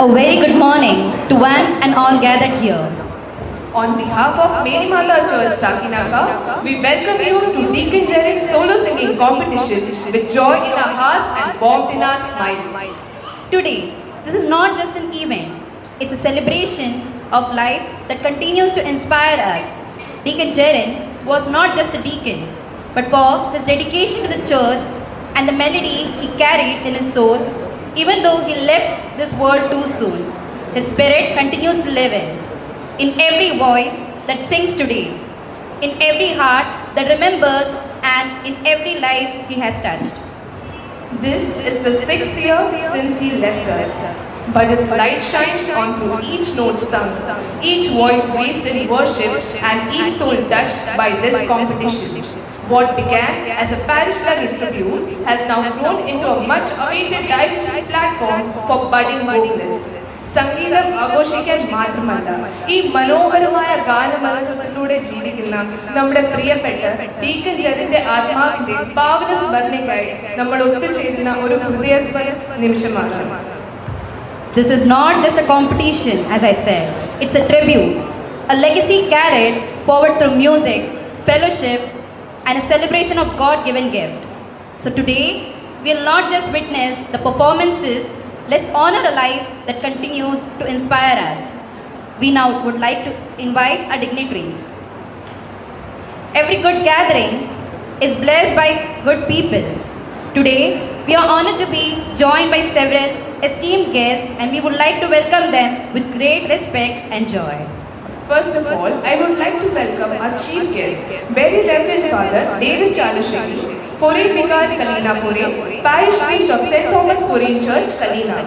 A very good morning to one and all gathered here. On behalf of Mary Mata Church, Sakinaka, we welcome you to Deacon Jerry solo singing competition with joy in our hearts and warmth in our smiles. Today, this is not just an event, it's a celebration of life that continues to inspire us. Deacon Jaren was not just a deacon, but for his dedication to the church and the melody he carried in his soul, even though he left this world too soon. His spirit continues to live in every voice that sings today, in every heart that remembers, and in every life he has touched. This is the 6th year since he left us, but his light shines on through each note sung, each voice raised in worship, and each soul touched by this competition. What began as a parish-level tribute has now grown into a much-awaited live platform for budding vocalists. സംഗീതം ആഘോഷിക്കാൻ മാത്രമല്ല, ഈ മനോഹരമായ ഗാനമത്സരത്തിലൂടെ ജീവിക്കുന്ന നമ്മുടെ പ്രിയപ്പെട്ട deacon ജെറിന്റെ ആത്മാവിന്റെ പാവന സ്മരണയ്ക്കായി നമ്മൾ ഒത്തുചേരുന്ന ഒരു ഹൃദയസ്മര നിമിഷമാണ്. This is not just a competition, as I said. It's a tribute, a legacy carried forward through music, fellowship, and a celebration of God-given gift. So today, we will not just witness the performances, let's honor a life that continues to inspire us. We now would like to invite our dignitaries. Every good gathering is blessed by good people. Today, we are honored to be joined by several esteemed guests, and we would like to welcome them with great respect and joy. First of all, I would like to welcome our chief guest, Very Reverend Father Davis Chalushengi, Foreign Vicar Kalina Foreign, Parish Priest of St. Thomas Foreign Church, Kalina.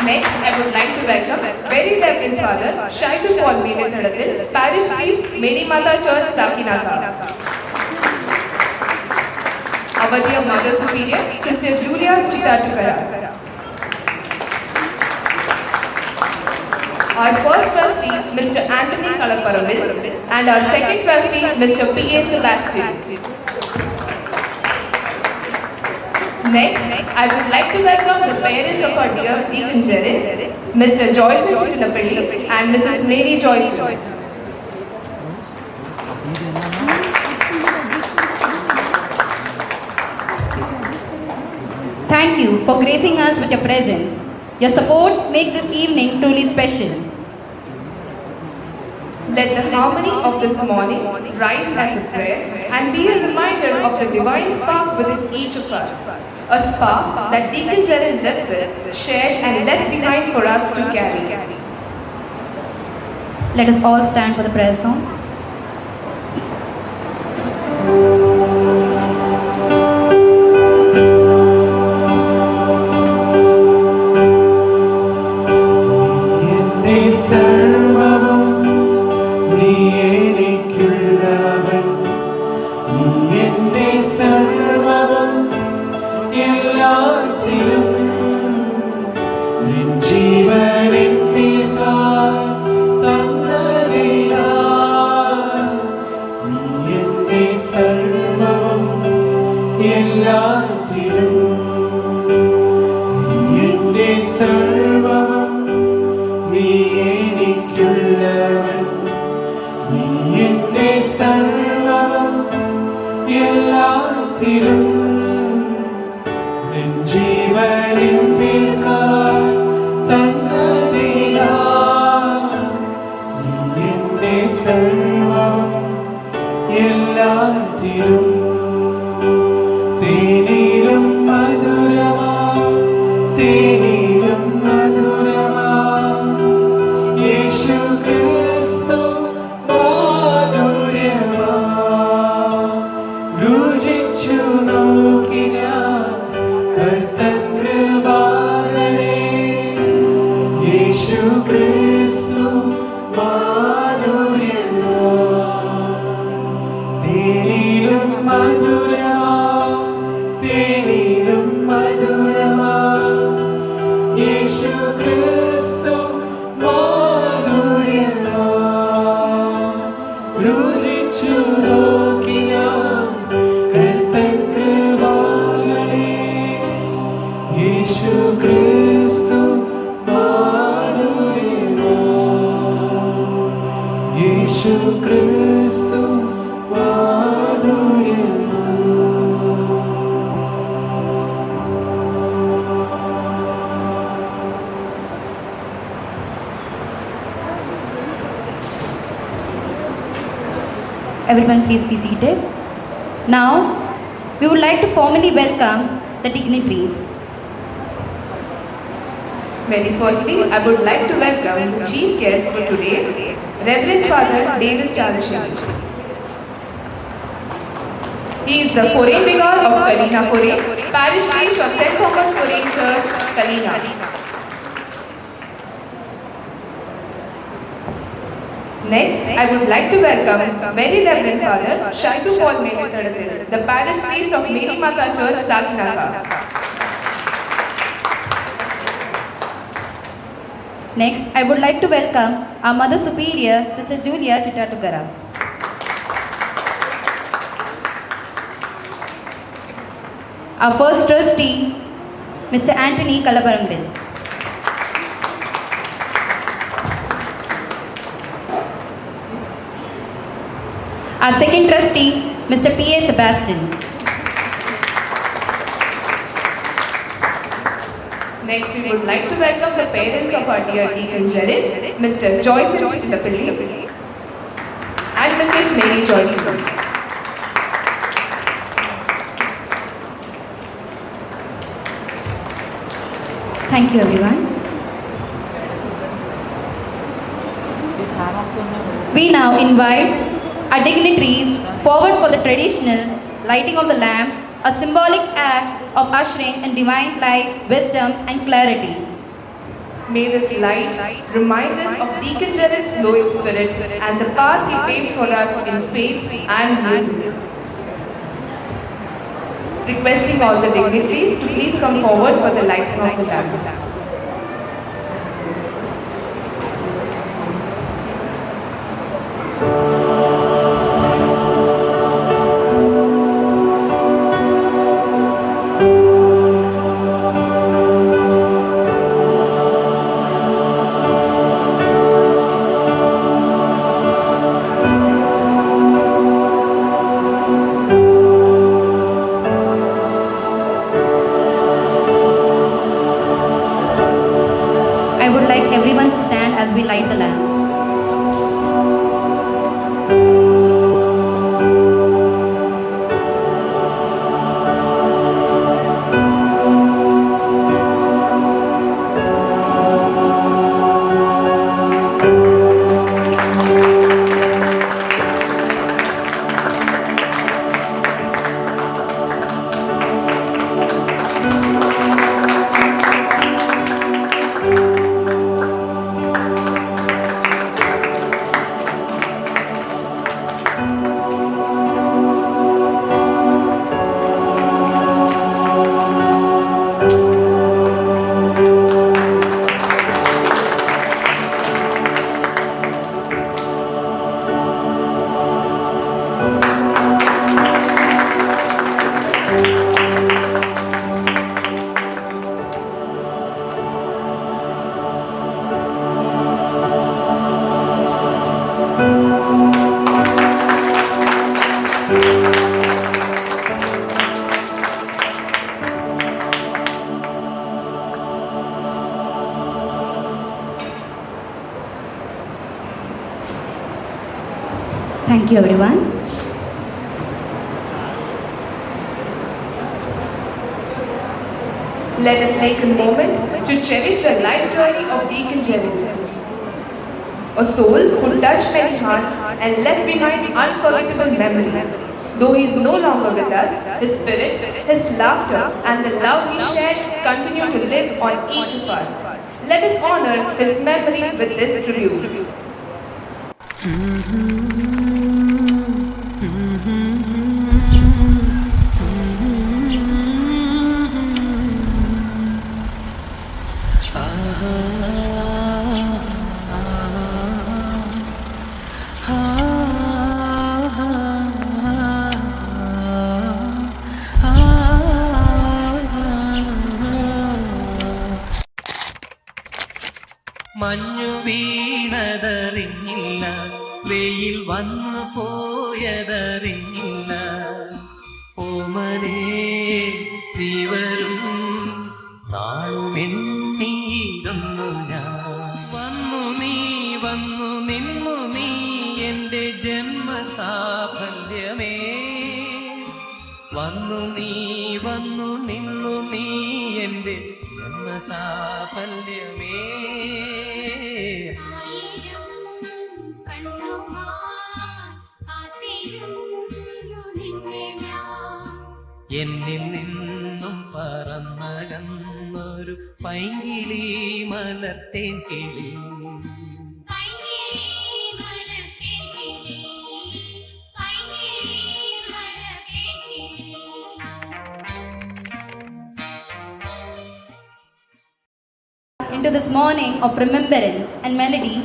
Next, I would like to welcome Very Reverend Father Shaidu Paul Veerathadathil, Parish Priest, Mary Mata Church, Sakinaka. Our dear Mother Superior, Sister Julia Chitatukara. Our first trustee, Mr. Anthony Kalapparambil, and our second trustee, Mr. P.A. Sebastian. Next, I would like to welcome the parents of our dear Deacon Jerry, Mr. Joyce Chittinapalli and Mrs. Mary Joyce. Thank you for gracing us with your presence. Your support makes this evening truly special. Let the harmony of this morning rise as a prayer and be a reminder of the divine spark within each of us. A spark that Deacon Jerry left with, shared and left behind for us to carry. Let us all stand for the prayer song. ജീവനിൻ Everyone please be seated. Now, we would like to formally welcome the dignitaries. Very firstly, I would like to welcome the chief guest for today, Reverend Father Davis Charashiri. He is the foreign vicar of Kalina Foreign, parish priest of St. Thomas Foreign Church, Kalina. Next, I would like to welcome Very Reverend Father Shantu Paul Menatadathil, the parish priest of Mary Mata Church, Sakinaka. Next, I would like to welcome our Mother Superior, Sister Julia Chittatugara. Our first trustee, Mr. Anthony Kalabarambil. Our second trustee, Mr. P.A. Sebastian. Next, we would like to welcome the parents of our dear Deacon Jared, Mr. Joyce Chittapalli and Mrs. Mary Joyce. Thank you, everyone. We now invite our dignitaries forward for the traditional lighting of the lamp, a symbolic act of ushering in divine light, wisdom, and clarity. May this light remind us of Deacon Jared's glowing spirit and the path he paved for us in faith and music. Requesting all the dignitaries to please come forward for the lighting of the lamp. Everyone to stand as we light the lamp. Thank you, everyone. Let us take a moment to cherish the life journey of Deacon Jared, a soul who touched many hearts and left behind unforgettable memories. Though he is no longer with us, his spirit, his laughter, and the love he shared continue to live on each of us. Let us honor his memory with this tribute. മഞ്ഞു വീണതറിഞ്ഞില്ല, വെയിൽ വന്നു പോയതറിഞ്ഞില്ല. ഓമനേ നീ വരും നാളുമെണ്ണീരുന്നു ഞാൻ. വന്നു നീ നിന്നു നീ എൻ്റെ ജന്മസാഫ സാഫല്യമേ. എന്നിൽ നിന്നും പറന്നകന്നൊരു പൈങ്കിളി മലർത്തേൻ കിളി. Into this morning of remembrance and melody,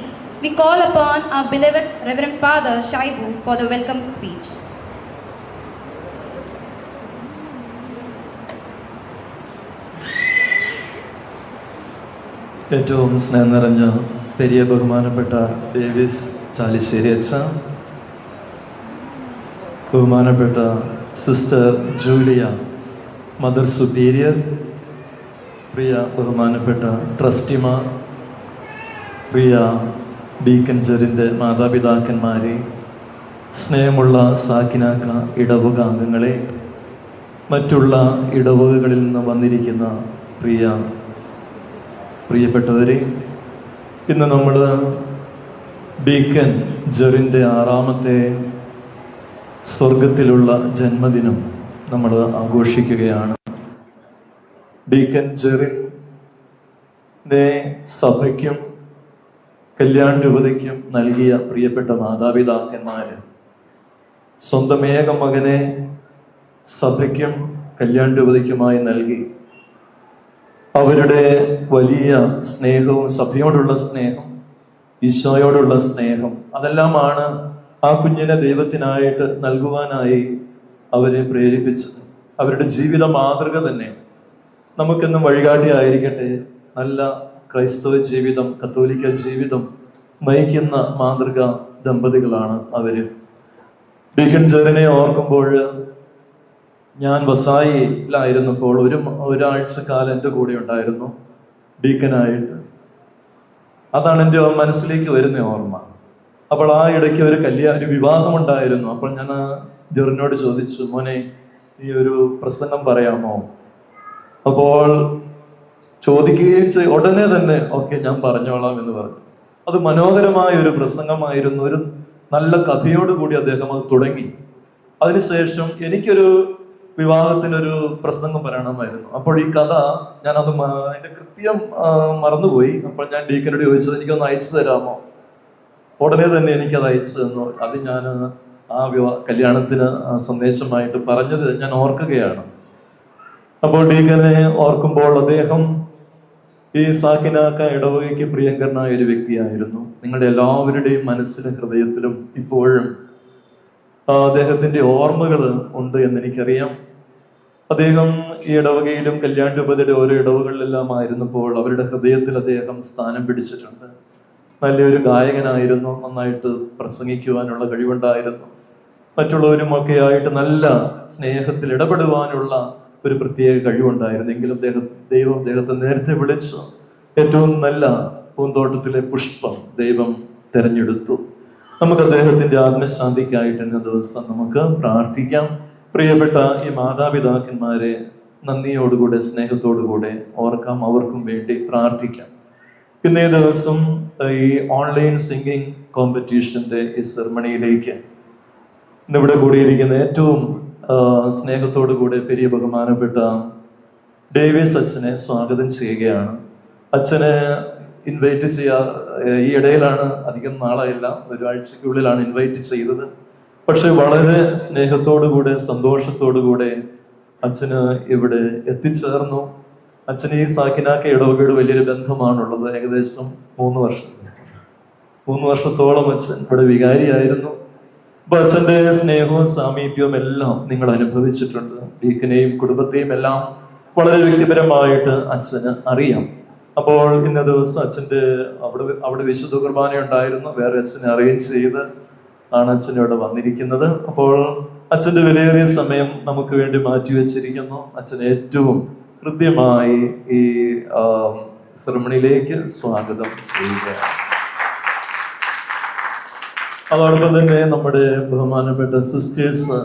we call upon our beloved Reverend Father Shaibu for the welcome speech. ഏറ്റവും സ്നേഹം നിറഞ്ഞ പെരിയ ബഹുമാനപ്പെട്ട ഡേവിസ് ചാലിശ്ശേരി അച്ഛ, ബഹുമാനപ്പെട്ട സിസ്റ്റർ ജൂലിയ മദർ സുപ്പീരിയർ, പ്രിയ ബഹുമാനപ്പെട്ട ട്രസ്റ്റിമാർ, പ്രിയ ഡീക്കൻ ജെറിൻ്റെ മാതാപിതാക്കന്മാരെ, സ്നേഹമുള്ള സാക്കിനാക്ക ഇടവക അംഗങ്ങളെ, മറ്റുള്ള ഇടവകകളിൽ നിന്ന് വന്നിരിക്കുന്ന പ്രിയപ്പെട്ടവരെ, ഇന്ന് നമ്മൾ ഡീക്കൻ ജെറിൻ്റെ 6ാമത്തെ സ്വർഗത്തിലുള്ള ജന്മദിനം നമ്മൾ ആഘോഷിക്കുകയാണ്. ഡീക്കൻ ജെറിൻ്റെ സഭയ്ക്കും കല്യാൺ രൂപതയ്ക്കും നൽകിയ പ്രിയപ്പെട്ട മാതാപിതാക്കന്മാര് സ്വന്തം ഏക മകനെ സഭയ്ക്കും കല്യാൺ രൂപതയ്ക്കുമായി നൽകി. അവരുടെ വലിയ സ്നേഹവും സഭയോടുള്ള സ്നേഹം, ഈശോയോടുള്ള സ്നേഹം, അതെല്ലാമാണ് ആ കുഞ്ഞിനെ ദൈവത്തിനായിട്ട് നൽകുവാനായി അവരെ പ്രേരിപ്പിച്ചത്. അവരുടെ ജീവിത മാതൃക തന്നെ നമുക്കെന്നും വഴികാട്ടിയായിരിക്കട്ടെ. നല്ല ക്രൈസ്തവ ജീവിതം, കത്തോലിക്ക ജീവിതം നയിക്കുന്ന മാതൃക ദമ്പതികളാണ് അവര്. ഡീക്കൻ ജെറിനെ ഓർക്കുമ്പോൾ, ഞാൻ വസായിലായിരുന്നപ്പോൾ ഒരാഴ്ച കാലം എൻ്റെ കൂടെ ഉണ്ടായിരുന്നു ഡീക്കനായിട്ട്. അതാണ് എൻ്റെ മനസ്സിലേക്ക് വരുന്ന ഓർമ്മ. അപ്പോൾ ആ ഇടയ്ക്ക് ഒരു വിവാഹമുണ്ടായിരുന്നു. അപ്പോൾ ഞാൻ ജെറിനോട് ചോദിച്ചു, മോനെ നീ ഒരു പ്രസംഗം പറയാമോ? അപ്പോൾ ചോദിക്കുകയും ഉടനെ തന്നെ ഓക്കെ ഞാൻ പറഞ്ഞോളാം എന്ന് പറഞ്ഞു. അത് മനോഹരമായ ഒരു പ്രസംഗമായിരുന്നു. ഒരു നല്ല കഥയോടുകൂടി അദ്ദേഹം അത് തുടങ്ങി. അതിനുശേഷം എനിക്കൊരു വിവാഹത്തിനൊരു പ്രസംഗം പറയണമായിരുന്നു. അപ്പോൾ ഈ കഥ ഞാനത് അതിന്റെ കൃത്യം മറന്നുപോയി. അപ്പോൾ ഞാൻ ഡീക്കനോട് ചോദിച്ചത്, എനിക്കൊന്ന് അയച്ചു തരാമോ? ഉടനെ തന്നെ എനിക്കത് അയച്ചു തന്നു. അത് ഞാൻ ആ കല്യാണത്തിന് സന്ദേശമായിട്ട് പറഞ്ഞത് ഞാൻ ഓർക്കുകയാണ്. അപ്പോൾ ഡീക്കനെ ഓർക്കുമ്പോൾ അദ്ദേഹം ഈ സാക്കിനാക്ക ഇടവകയ്ക്ക് പ്രിയങ്കരനായ ഒരു വ്യക്തിയായിരുന്നു. നിങ്ങളുടെ എല്ലാവരുടെയും മനസ്സിലും ഹൃദയത്തിലും ഇപ്പോഴും അദ്ദേഹത്തിന്റെ ഓർമ്മകൾ ഉണ്ട് എന്നെനിക്കറിയാം. അദ്ദേഹം ഈ ഇടവകയിലും കല്യാൺ രൂപതയുടെ ഓരോ ഇടവകളിലെല്ലാം ആയിരുന്നപ്പോൾ അവരുടെ ഹൃദയത്തിൽ അദ്ദേഹം സ്ഥാനം പിടിച്ചിട്ടുണ്ട്. നല്ലൊരു ഗായകനായിരുന്നു, നന്നായിട്ട് പ്രസംഗിക്കുവാനുള്ള കഴിവുണ്ടായിരുന്നു. മറ്റുള്ളവരുമൊക്കെ ആയിട്ട് നല്ല സ്നേഹത്തിൽ ഇടപെടുവാനുള്ള ഒരു പ്രത്യേക കഴിവുണ്ടായിരുന്നു. എങ്കിലും ദൈവം അദ്ദേഹത്തെ നേരത്തെ വിളിച്ചു. ഏറ്റവും നല്ല പൂന്തോട്ടത്തിലെ പുഷ്പം ദൈവം തെരഞ്ഞെടുത്തു. നമുക്ക് അദ്ദേഹത്തിന്റെ ആത്മശാന്തിക്കായിട്ട് ഇന്ന ദിവസം നമുക്ക് പ്രാർത്ഥിക്കാം. പ്രിയപ്പെട്ട ഈ മാതാപിതാക്കന്മാരെ നന്ദിയോടുകൂടെ സ്നേഹത്തോടുകൂടെ ഓർക്കാം, അവർക്കും വേണ്ടി പ്രാർത്ഥിക്കാം. ഇന്നേ ദിവസം ഈ ഓൺലൈൻ സിംഗിങ് കോമ്പറ്റീഷന്റെ ഈ സെറമണിയിലേക്ക് ഇന്നിവിടെ കൂടിയിരിക്കുന്ന ഏറ്റവും സ്നേഹത്തോടുകൂടെ പെരിയ ബഹുമാനപ്പെട്ട ഡേവിസ് അച്ഛനെ സ്വാഗതം ചെയ്യുകയാണ്. അച്ഛനെ ഇൻവൈറ്റ് ഈ ഇടയിലാണ്, അധികം നാളായില്ല, ഒരാഴ്ചക്കുള്ളിലാണ് ഇൻവൈറ്റ് ചെയ്തത്. പക്ഷെ വളരെ സ്നേഹത്തോടുകൂടെ സന്തോഷത്തോടുകൂടെ അച്ഛന് ഇവിടെ എത്തിച്ചേർന്നു. അച്ഛന് ഈ സാക്കിനാക്ക ഇടവകയുടെ വലിയൊരു ബന്ധമാണുള്ളത്. ഏകദേശം 3 വർഷത്തോളം അച്ഛൻ ഇവിടെ വികാരിയായിരുന്നു. അപ്പൊ അച്ഛന്റെ സ്നേഹവും സാമീപ്യവും എല്ലാം നിങ്ങൾ അനുഭവിച്ചിട്ടുണ്ട്. ഡീക്കനെയും കുടുംബത്തെയും എല്ലാം വളരെ വ്യക്തിപരമായിട്ട് അച്ഛന് അറിയാം. അപ്പോൾ ഇന്ന ദിവസം അച്ഛന്റെ അവിടെ വിശുദ്ധ കുർബാന ഉണ്ടായിരുന്നു. വേറെ അച്ഛനെ അറേഞ്ച് ചെയ്ത് ആണ് അച്ഛൻ ഇവിടെ വന്നിരിക്കുന്നത്. അപ്പോൾ അച്ഛന്റെ വിലയേറിയ സമയം നമുക്ക് വേണ്ടി മാറ്റിവെച്ചിരിക്കുന്നു. അച്ഛൻ ഏറ്റവും ഹൃദ്യമായി ഈ സെറമണിയിലേക്ക് സ്വാഗതം ചെയ്യുക. അതോടൊപ്പം തന്നെ നമ്മുടെ ബഹുമാനപ്പെട്ട സിസ്റ്റേഴ്സ്,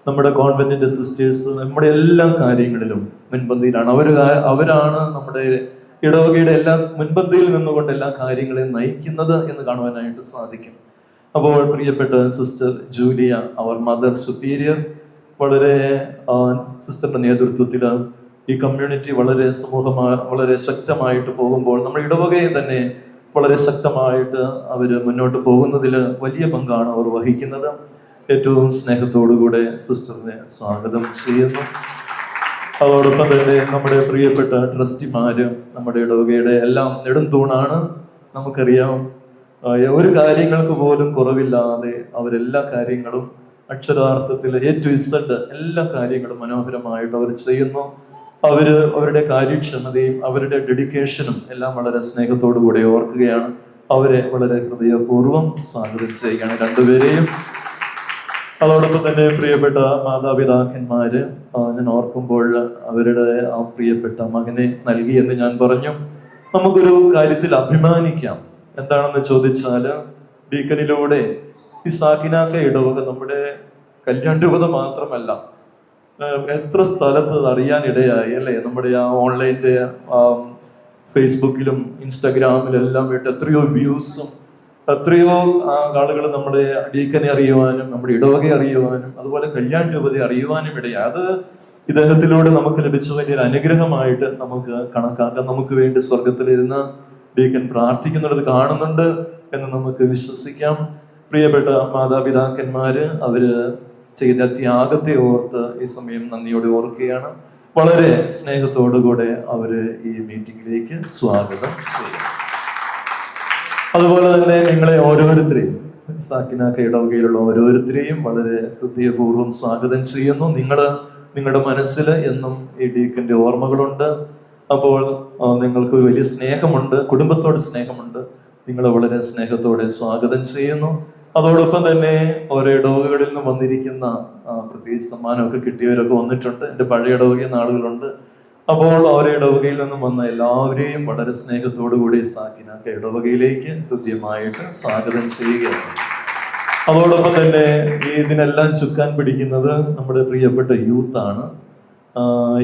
നമ്മുടെ കോൺവെന്റിന്റെ സിസ്റ്റേഴ്സ് നമ്മുടെ എല്ലാ കാര്യങ്ങളിലും മുൻപന്തിയിലാണ്. അവരാണ് നമ്മുടെ ഇടവകയുടെ എല്ലാ മുൻപന്തിയിൽ നിന്നുകൊണ്ട് എല്ലാ കാര്യങ്ങളെയും നയിക്കുന്നത് എന്ന് കാണുവാനായിട്ട് സാധിക്കും. അപ്പോൾ പ്രിയപ്പെട്ട സിസ്റ്റർ ജൂലിയ, അവർ മദർ സുപ്പീരിയർ, വളരെ സിസ്റ്ററിന്റെ നേതൃത്വത്തിൽ ഈ കമ്മ്യൂണിറ്റി വളരെ ശക്തമായിട്ട് പോകുമ്പോൾ നമ്മുടെ ഇടവകയെ തന്നെ വളരെ ശക്തമായിട്ട് അവര് മുന്നോട്ട് പോകുന്നതിൽ വലിയ പങ്കാണ് അവർ വഹിക്കുന്നത്. ഏറ്റവും സ്നേഹത്തോടുകൂടെ സിസ്റ്ററിനെ സ്വാഗതം ചെയ്യുന്നു. അതോടൊപ്പം തന്നെ നമ്മുടെ പ്രിയപ്പെട്ട ട്രസ്റ്റിമാര് നമ്മുടെ ഇടവകയുടെ എല്ലാം നെടുംതൂണാണ്. നമുക്കറിയാം, ഒരു കാര്യങ്ങൾക്ക് പോലും കുറവില്ലാതെ അവരെല്ലാ കാര്യങ്ങളും അക്ഷരാർത്ഥത്തിൽ A to Z എല്ലാ കാര്യങ്ങളും മനോഹരമായിട്ട് അവർ ചെയ്യുന്നു. അവരുടെ കാര്യക്ഷമതയും അവരുടെ ഡെഡിക്കേഷനും എല്ലാം വളരെ സ്നേഹത്തോടു കൂടെ ഓർക്കുകയാണ്. അവരെ വളരെ ഹൃദയപൂർവ്വം സ്വാഗതം ചെയ്യുകയാണ് രണ്ടുപേരെയും. അതോടൊപ്പം തന്നെ പ്രിയപ്പെട്ട മാതാപിതാക്കന്മാര്, ഞാൻ ഓർക്കുമ്പോൾ അവരുടെ ആ പ്രിയപ്പെട്ട മകനെ നൽകി എന്ന് ഞാൻ പറഞ്ഞു. നമുക്കൊരു കാര്യത്തിൽ അഭിമാനിക്കാം. എന്താണെന്ന് ചോദിച്ചാല്, ഡീക്കനിലൂടെ ഈ സാക്കിനാക്ക ഇടവക നമ്മുടെ കല്യാൺ രൂപത മാത്രമല്ല, എത്ര സ്ഥലത്ത് അറിയാനിടയായി അല്ലേ? നമ്മുടെ ആ ഓൺലൈൻ്റെ ഫേസ്ബുക്കിലും ഇൻസ്റ്റാഗ്രാമിലും എല്ലാം ഇട്ട് എത്രയോ വ്യൂസും എത്രയോ ആളുകൾ നമ്മുടെ ഡീക്കനെ അറിയുവാനും നമ്മുടെ ഇടവകയെ അറിയുവാനും അതുപോലെ കല്യാൺ രൂപതയെ അറിയുവാനും ഇടയായി. അത് ഇദ്ദേഹത്തിലൂടെ നമുക്ക് ലഭിച്ച വലിയൊരു അനുഗ്രഹമായിട്ട് നമുക്ക് കണക്കാക്കാം. നമുക്ക് വേണ്ടി സ്വർഗത്തിലിരുന്ന് ഡീക്കൻ പ്രാർത്ഥിക്കുന്നത് കാണുന്നുണ്ട് എന്ന് നമുക്ക് വിശ്വസിക്കാം. പ്രിയപ്പെട്ട മാതാപിതാക്കന്മാര്, അവര് ചെയ്ത ത്യാഗത്തെ ഓർത്ത് ഈ സമയം നന്ദിയോടെ ഓർക്കുകയാണ്. വളരെ സ്നേഹത്തോടുകൂടെ അവര് ഈ മീറ്റിംഗിലേക്ക് സ്വാഗതം ചെയ്യും. അതുപോലെ തന്നെ നിങ്ങളെ ഓരോരുത്തരെയും, സാക്കിനാക്ക ഇടവകയിലുള്ള ഓരോരുത്തരെയും വളരെ ഹൃദയപൂർവ്വം സ്വാഗതം ചെയ്യുന്നു. നിങ്ങളുടെ മനസ്സിൽ എന്നും ഈ ഡീക്കന്റെ ഓർമ്മകളുണ്ട്. അപ്പോൾ നിങ്ങൾക്ക് വലിയ സ്നേഹമുണ്ട്, കുടുംബത്തോട് സ്നേഹമുണ്ട്. നിങ്ങളെ വളരെ സ്നേഹത്തോടെ സ്വാഗതം ചെയ്യുന്നു. അതോടൊപ്പം തന്നെ ഓരോ ഇടവകകളിൽ നിന്ന് വന്നിരിക്കുന്ന പ്രത്യേകിച്ച് സമ്മാനമൊക്കെ കിട്ടിയവരൊക്കെ വന്നിട്ടുണ്ട്. എൻ്റെ പഴയ ഇടവകയിൽ നിന്ന് ആളുകളുണ്ട്. അപ്പോൾ ഓരോ ഇടവകയിൽ നിന്നും വന്ന എല്ലാവരെയും വളരെ സ്നേഹത്തോടു കൂടി സാക്കിനാക്ക ഇടവകയിലേക്ക് ഹൃദ്യമായിട്ട് സ്വാഗതം ചെയ്യുകയാണ്. അതോടൊപ്പം തന്നെ ഇതിനെല്ലാം ചുക്കാൻ പിടിക്കുന്നത് നമ്മുടെ പ്രിയപ്പെട്ട യൂത്താണ്.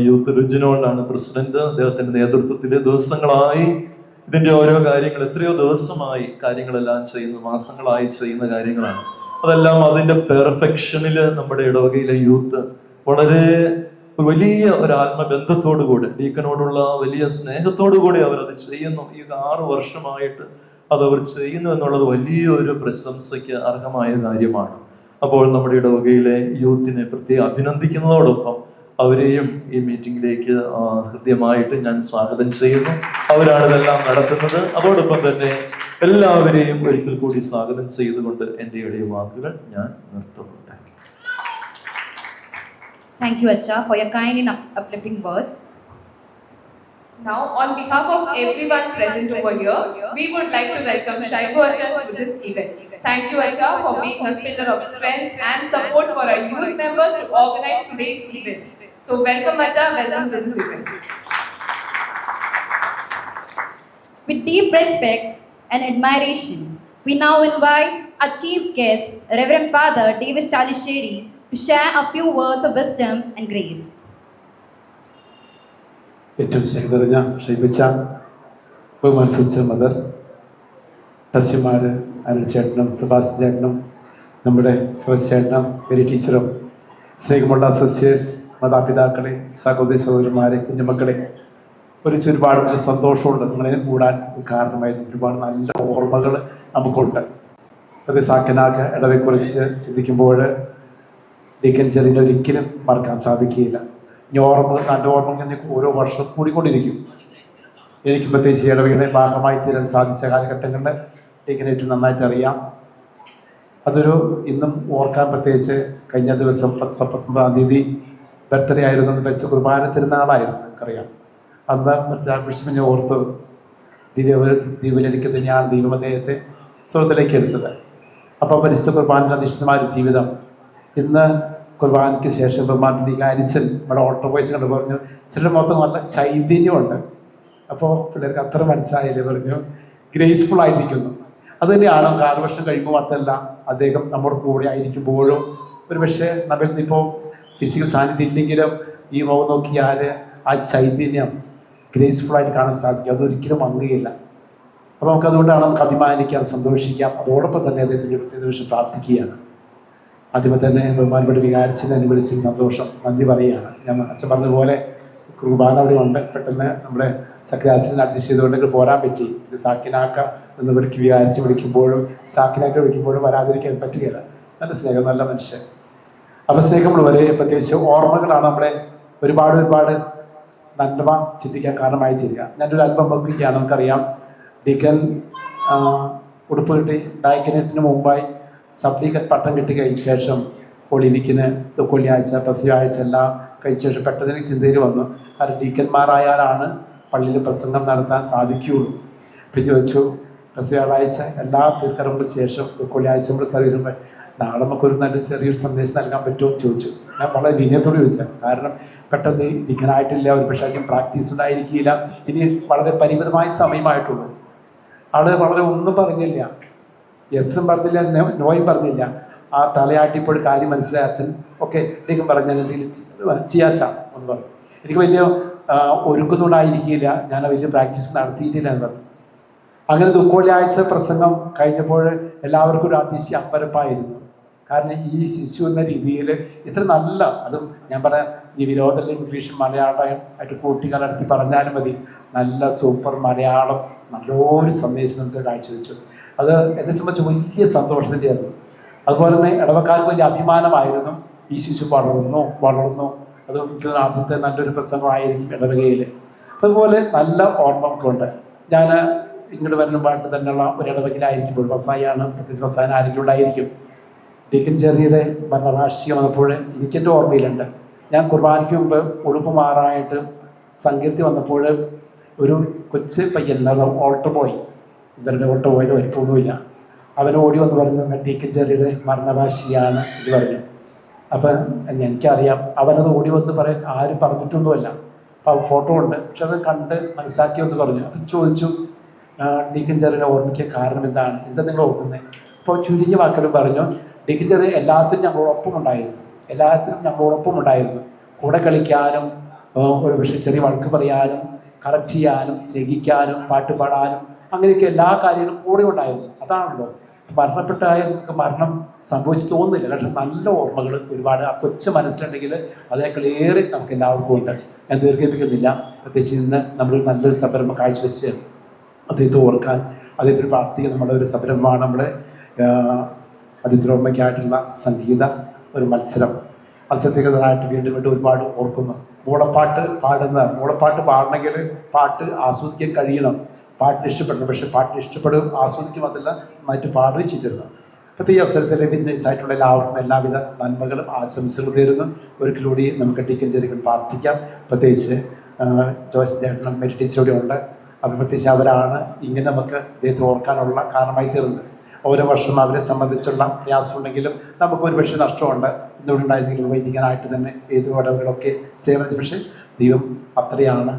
Youth റിജിനോളാണ് president. അദ്ദേഹത്തിന്റെ നേതൃത്വത്തിൽ ദിവസങ്ങളായി ഇതിന്റെ ഓരോ കാര്യങ്ങൾ, എത്രയോ ദിവസമായി കാര്യങ്ങളെല്ലാം ചെയ്യുന്ന, മാസങ്ങളായി ചെയ്യുന്ന കാര്യങ്ങളാണ്. അതെല്ലാം അതിന്റെ പെർഫെക്ഷനില് നമ്മുടെ ഇടവകയിലെ യൂത്ത് വളരെ വലിയ ഒരു ആത്മബന്ധത്തോടു കൂടി, ഡീക്കനോടുള്ള വലിയ സ്നേഹത്തോടു കൂടി അവരത് ചെയ്യുന്നു. ഈ 6 വർഷമായിട്ട് അതവർ ചെയ്യുന്നു എന്നുള്ളത് വലിയൊരു പ്രശംസയ്ക്ക് അർഹമായ കാര്യമാണ്. അപ്പോൾ നമ്മുടെ ഇടവകയിലെ യൂത്തിനെ പ്രത്യേകം അഭിനന്ദിക്കുന്നതോടൊപ്പം അവരെയും ഈ മീറ്റിംഗിലേക്ക് ഹൃദ്യമായിട്ട് ഞാൻ സ്വാഗതം ചെയ്യുന്നു. അവരാണ് ഇതെല്ലാം നടത്തുന്നത്. അതോടൊപ്പം തന്നെ എല്ലാവരെയും ഒരിക്കൽ കൂടി സ്വാഗതം ചെയ്തുകൊണ്ട് എൻ്റെ എളിയ വാക്കുകൾ ഞാൻ നിർത്തുന്നു. Thank you, Acha, for your kind and uplifting words. Now, on behalf of everyone present over here, we would like to welcome Shaibu Acha to this event. Thank you, Acha, for being a pillar of strength and support for our youth members to organize today's event. So, welcome, Acha. Welcome to this event. With deep respect and admiration, we now invite our chief guest, Reverend Father Davis Chalisheri, to share a few words of wisdom and grace. ഏറ്റവും സ്നേഹം നിറഞ്ഞ ഷൈബച്ച, ബഹുമാൻ sister mother, ടസ്യമാര്, Anil ചേട്ടനും സുഭാഷ് ചേട്ടനും നമ്മുടെ ജോസ് ചേട്ടനും peri ടീച്ചറും, സ്നേഹമുള്ള associates, മാതാപിതാക്കളെ, സഹോദരി സഹോദരന്മാരെ, കുഞ്ഞുമക്കളെ, ഒരുപാട് വലിയ സന്തോഷമുണ്ട് നിങ്ങളെ കൂടാൻ കാരണമായിട്ട്. ഒരുപാട് നല്ല ഓർമ്മകൾ നമുക്കുണ്ട്. അത് സാക്കനാക്ക ഇടവയെക്കുറിച്ച് ചിന്തിക്കുമ്പോൾ ഡീക്കൻ ചെറിയ ഒരിക്കലും മറക്കാൻ സാധിക്കുകയില്ല. ഇനി നല്ല ഓർമ്മ ഇങ്ങനെ ഓരോ വർഷം കൂടിക്കൊണ്ടിരിക്കും. എനിക്ക് പ്രത്യേകിച്ച് ഇടവകയുടെ ഭാഗമായി തീരാൻ സാധിച്ച കാലഘട്ടങ്ങളിൽ ഡീക്കനെ ഏറ്റവും നന്നായിട്ട് അറിയാം. അതൊരു ഇന്നും ഓർക്കാൻ, പ്രത്യേകിച്ച് കഴിഞ്ഞ ദിവസം 19-ാം തീയതി ബർത്ത്ഡേ ആയിരുന്നു, പരിശുദ്ധ കുർബാന തിരുനാളായിരുന്നു, നമുക്കറിയാം. അന്ന് ബിഷപ്പിനെ ഓർത്ത് ദീപിലെനിക്ക് തന്നെയാണ് ദൈവം അദ്ദേഹത്തെ സ്വർഗത്തിലേക്ക് എടുത്തത്. അപ്പോൾ പരിശുദ്ധ കുർബാനയുടെ അധിഷ്ഠിതമായ ജീവിതം ഇന്ന് കുർബാനയ്ക്ക് ശേഷം ബഹുമാനത്തിൽ വികാരിച്ചൻ നമ്മുടെ ഓട്ടോബോയ്സ് കണ്ട് പറഞ്ഞു, ചിലർ മൊത്തം നല്ല ചൈതന്യമുണ്ട്. അപ്പോൾ പിള്ളേർക്ക് അത്ര മനസ്സിലായില്ലേ, പറഞ്ഞു ഗ്രേസ്ഫുൾ ആയിരിക്കുന്നു. അത് തന്നെയാണ് 6 വർഷം കഴിയുമ്പോൾ അതല്ല, അദ്ദേഹം നമ്മുടെ കൂടെ ആയിരിക്കുമ്പോഴും ഒരു പക്ഷേ നമ്മളിൽ ഇപ്പോൾ ഫിസിക്കൽ സാന്നിധ്യം ഇല്ലെങ്കിലും ഈ മുഖം നോക്കിയാൽ ആ ചൈതന്യം ഗ്രേസ്ഫുള്ളായിട്ട് കാണാൻ സാധിക്കും. അതൊരിക്കലും മങ്ങുകയില്ല. അപ്പോൾ നമുക്കതുകൊണ്ടാണ് നമുക്ക് അഭിമാനിക്കാം, സന്തോഷിക്കാം. അതോടൊപ്പം തന്നെ അദ്ദേഹത്തിൻ്റെ പ്രത്യേക പ്രാർത്ഥിക്കുകയാണ്. ആദ്യമേ തന്നെ ബഹുമാനപ്പെട്ട വികാരിച്ചതിനെ അനുഭവിച്ചതിൽ സന്തോഷം, നന്ദി പറയുകയാണ്. ഞാൻ അച്ഛൻ പറഞ്ഞതുപോലെ കുർബാന അവിടെ ഉണ്ട്. പെട്ടെന്ന് നമ്മുടെ സക്രാസിനെ അഡ്ജസ്റ്റ് ചെയ്തുകൊണ്ടെങ്കിൽ പോരാൻ പറ്റി. പിന്നെ സാക്കിനാക്ക എന്ന് വികാരിച്ച് വിളിക്കുമ്പോഴും സാക്കിനാക്ക വിളിക്കുമ്പോഴും വരാതിരിക്കാൻ പറ്റുകയില്ല. നല്ല സ്നേഹം, നല്ല മനുഷ്യൻ. അപ്പോൾ സ്നേഹമുള്ളവരെ, പ്രത്യേകിച്ച് ഓർമ്മകളാണ് നമ്മളെ ഒരുപാട് നന്മ ചിന്തിക്കാൻ കാരണമായി തീരുക. ഞാനൊരു അല്പം വയ്ക്കുകയാണ്. നമുക്കറിയാം, ഡീക്കൻ ഉടുപ്പ് കിട്ടി ഡയക്കനേറ്റിന് മുമ്പായി സബ് ഡീക്കൻ പട്ടം കിട്ടി കഴിഞ്ഞ ശേഷം ഒളിവിക്കിന് കൊള്ളിയാഴ്ച പ്രസവാഴ്ച എല്ലാം കഴിച്ച ശേഷം പെട്ടെന്ന് ചിന്തയിൽ വന്നു, കാരണം ഡീക്കന്മാരായാലാണ് പള്ളിയിൽ പ്രസംഗം നടത്താൻ സാധിക്കുകയുള്ളൂ. പിന്നെ ചോദിച്ചു, പ്രസവാഴ്ച എല്ലാ തീർക്കറമ്പും ശേഷം കൊള്ളിയാഴ്ച നമ്മൾ സർവീസ് നാളെ നമുക്കൊരു നല്ല ചെറിയൊരു സന്ദേശം നൽകാൻ പറ്റുമോ എന്ന് ചോദിച്ചു. ഞാൻ വളരെ വിനയത്തോട് ചോദിച്ചാൽ, കാരണം പെട്ടെന്ന് ഡീക്കനായിട്ടില്ല, ഒരു പക്ഷേ അധികം പ്രാക്ടീസ് ഉണ്ടായിരിക്കില്ല, ഇനി വളരെ പരിമിതമായ സമയമായിട്ടുള്ളൂ. ആള് വളരെ ഒന്നും പറഞ്ഞില്ല, യെസ്സും പറഞ്ഞില്ല, നോയും പറഞ്ഞില്ല. ആ തലയാട്ടിപ്പോൾ കാര്യം മനസ്സിലായ അച്ഛൻ ഓക്കെ ഡീക്കൻ പറഞ്ഞാൽ എന്തെങ്കിലും ചെയ്യാച്ചാ എന്ന് പറഞ്ഞു. എനിക്ക് വലിയ ഒരുക്കുന്നുണ്ടായിരിക്കില്ല, ഞാൻ വലിയ പ്രാക്ടീസ് നടത്തിയിട്ടില്ല എന്ന് പറഞ്ഞു. അങ്ങനെ ദുഃഖവെള്ളിയാഴ്ച പ്രസംഗം കഴിഞ്ഞപ്പോൾ എല്ലാവർക്കും ഒരു അതിശയ അമ്പരപ്പായിരുന്നു. കാരണം ഈ ശിശു എന്ന രീതിയിൽ ഇത്ര നല്ല, അതും ഞാൻ പറയാം, ഈ വിരോധം ഇംഗ്ലീഷ് മലയാളം ആയിട്ട് കൂട്ടിക്കലർത്തി പറഞ്ഞാലും മതി, നല്ല സൂപ്പർ മലയാളം നല്ലൊരു സന്ദേശം നമുക്ക് കാഴ്ചവെച്ചു. അത് എന്നെ സംബന്ധിച്ച് വലിയ സന്തോഷത്തിൻ്റെയായിരുന്നു. അതുപോലെ തന്നെ ഇടവക്കാർക്ക് വലിയ അഭിമാനമായിരുന്നു. ഈ ശിശു വളർന്നു. അത് എനിക്ക് ആദ്യത്തെ നല്ലൊരു പ്രസംഗമായിരിക്കും ഇടവകയിൽ. അതുപോലെ നല്ല ഓർമ്മക്കുണ്ട്. ഞാൻ ഇങ്ങോട്ട് വരുമ്പോഴായിട്ട് തന്നെയുള്ള ഒരു ഇടവകയിലായിരിക്കുമ്പോൾ വസായാണ്, പ്രത്യേകിച്ച് വസാന ആരെങ്കിലും ഉണ്ടായിരിക്കും. ഡീക്കൻ ചെറിയുടെ ഭരണരാഷ്ട്രീയം വന്നപ്പോൾ എനിക്കെൻ്റെ ഓർമ്മയിലുണ്ട്. ഞാൻ കുർബാനയ്ക്ക് മുമ്പ് ഉടുപ്പ് മാറാനായിട്ട് സങ്കീർത്തി വന്നപ്പോൾ ഒരു കൊച്ചു പയ്യൻ, ഓൾട്ട് ബോയ്, ഇവരുടെ ഓൾട്ട് ബോയിൻ്റെ വലിപ്പമൊന്നുമില്ല, അവൻ ഓടി വന്ന് പറഞ്ഞു, ഡീക്കൻ ചെറിയുടെ ഭരണരാശിയാണ് ഇത് പറഞ്ഞു. അപ്പം എനിക്കറിയാം അവനത് ഓടി വന്ന് പറയാൻ ആരും പറഞ്ഞിട്ടൊന്നുമല്ല. അപ്പം ഫോട്ടോ ഉണ്ട്, പക്ഷെ അത് കണ്ട് മനസ്സിലാക്കിയെന്ന് പറഞ്ഞു. അപ്പം ചോദിച്ചു, ഡീക്കൻ ചെറിയുടെ ഓർമ്മയ്ക്ക് കാരണം എന്താണ്, എന്താ നിങ്ങൾ ഓർക്കുന്നത്? അപ്പോൾ ചുരുങ്ങിയ വാക്കുകൾ പറഞ്ഞു, ഡീക്കൻ ചെറി എല്ലാത്തിനും ഞങ്ങളോടൊപ്പം ഉണ്ടായിരുന്നു. കൂടെ കളിക്കാനും, ഒരു പക്ഷേ ചെറിയ വഴക്ക് പറയാനും, കറക്റ്റ് ചെയ്യാനും, സ്നേഹിക്കാനും, പാട്ട് പാടാനും, അങ്ങനെയൊക്കെ എല്ലാ കാര്യങ്ങളും കൂടെ ഉണ്ടായിരുന്നു. അതാണല്ലോ മരണപ്പെട്ടായ നമുക്ക് മരണം സംഭവിച്ചു തോന്നുന്നില്ല. പക്ഷെ നല്ല ഓർമ്മകൾ ഒരുപാട് ആ കൊച്ചു മനസ്സിലുണ്ടെങ്കിൽ അതിനേക്കാൾ ഏറെ നമുക്ക് എല്ലാവർക്കും ഉണ്ട്. ഞാൻ ദീർഘിപ്പിക്കുന്നില്ല. പ്രത്യേകിച്ച് ഇന്ന് നമ്മൾ നല്ലൊരു സംരംഭം കാഴ്ചവെച്ച് അദ്ദേഹത്തെ ഓർക്കാൻ, അദ്ദേഹത്തിന് പ്രാർത്ഥിക്കാൻ നമ്മുടെ ഒരു സംരംഭമാണ് നമ്മുടെ അദ്ദേഹത്തിൻ്റെ ഓർമ്മയ്ക്കായിട്ടുള്ള സംഗീത ഒരു മത്സരത്തിനായിട്ട് വീണ്ടും ഒരുപാട് ഓർക്കുന്നു. മൂളപ്പാട്ട് പാടണമെങ്കിൽ പാട്ട് ആസ്വദിക്കാൻ കഴിയണം, പാട്ടിന് ഇഷ്ടപ്പെടണം. പക്ഷേ പാട്ടിന് ഇഷ്ടപ്പെടും, ആസ്വദിക്കും, അതല്ല നന്നായിട്ട് പാടുകയും ചെയ്തിരുന്നു. അപ്പോൾ ഈ അവസരത്തിൽ വിന്നേഴ്സായിട്ടുള്ള എല്ലാവർക്കും എല്ലാവിധ നന്മകളും ആശംസകളും നേരുന്നു. ഒരിക്കലൂടെ നമുക്ക് ഡീക്കൻ ചെറിയ പ്രാർത്ഥിക്കാം. പ്രത്യേകിച്ച് ജോയ്സ് ചേട്ടനും മേരി ടീച്ചറൂടെ ഉണ്ട്. അപ്പോൾ പ്രത്യേകിച്ച് അവരാണ് ഇങ്ങനെ നമുക്ക് അദ്ദേഹത്തെ ഓർക്കാനുള്ള കാരണമായി തീർന്നത്. ഓരോ വർഷം അവരെ സംബന്ധിച്ചുള്ള പ്രയാസമുണ്ടെങ്കിലും നമുക്ക് ഒരു പക്ഷേ നഷ്ടമുണ്ട്. ഇന്നിവിടെ ഉണ്ടായിരുന്നെങ്കിൽ വൈദികനായിട്ട് തന്നെ ഏത് ഇടവുകളൊക്കെ സേവനത്തിൽ, പക്ഷേ ദൈവം അത്രയാണ്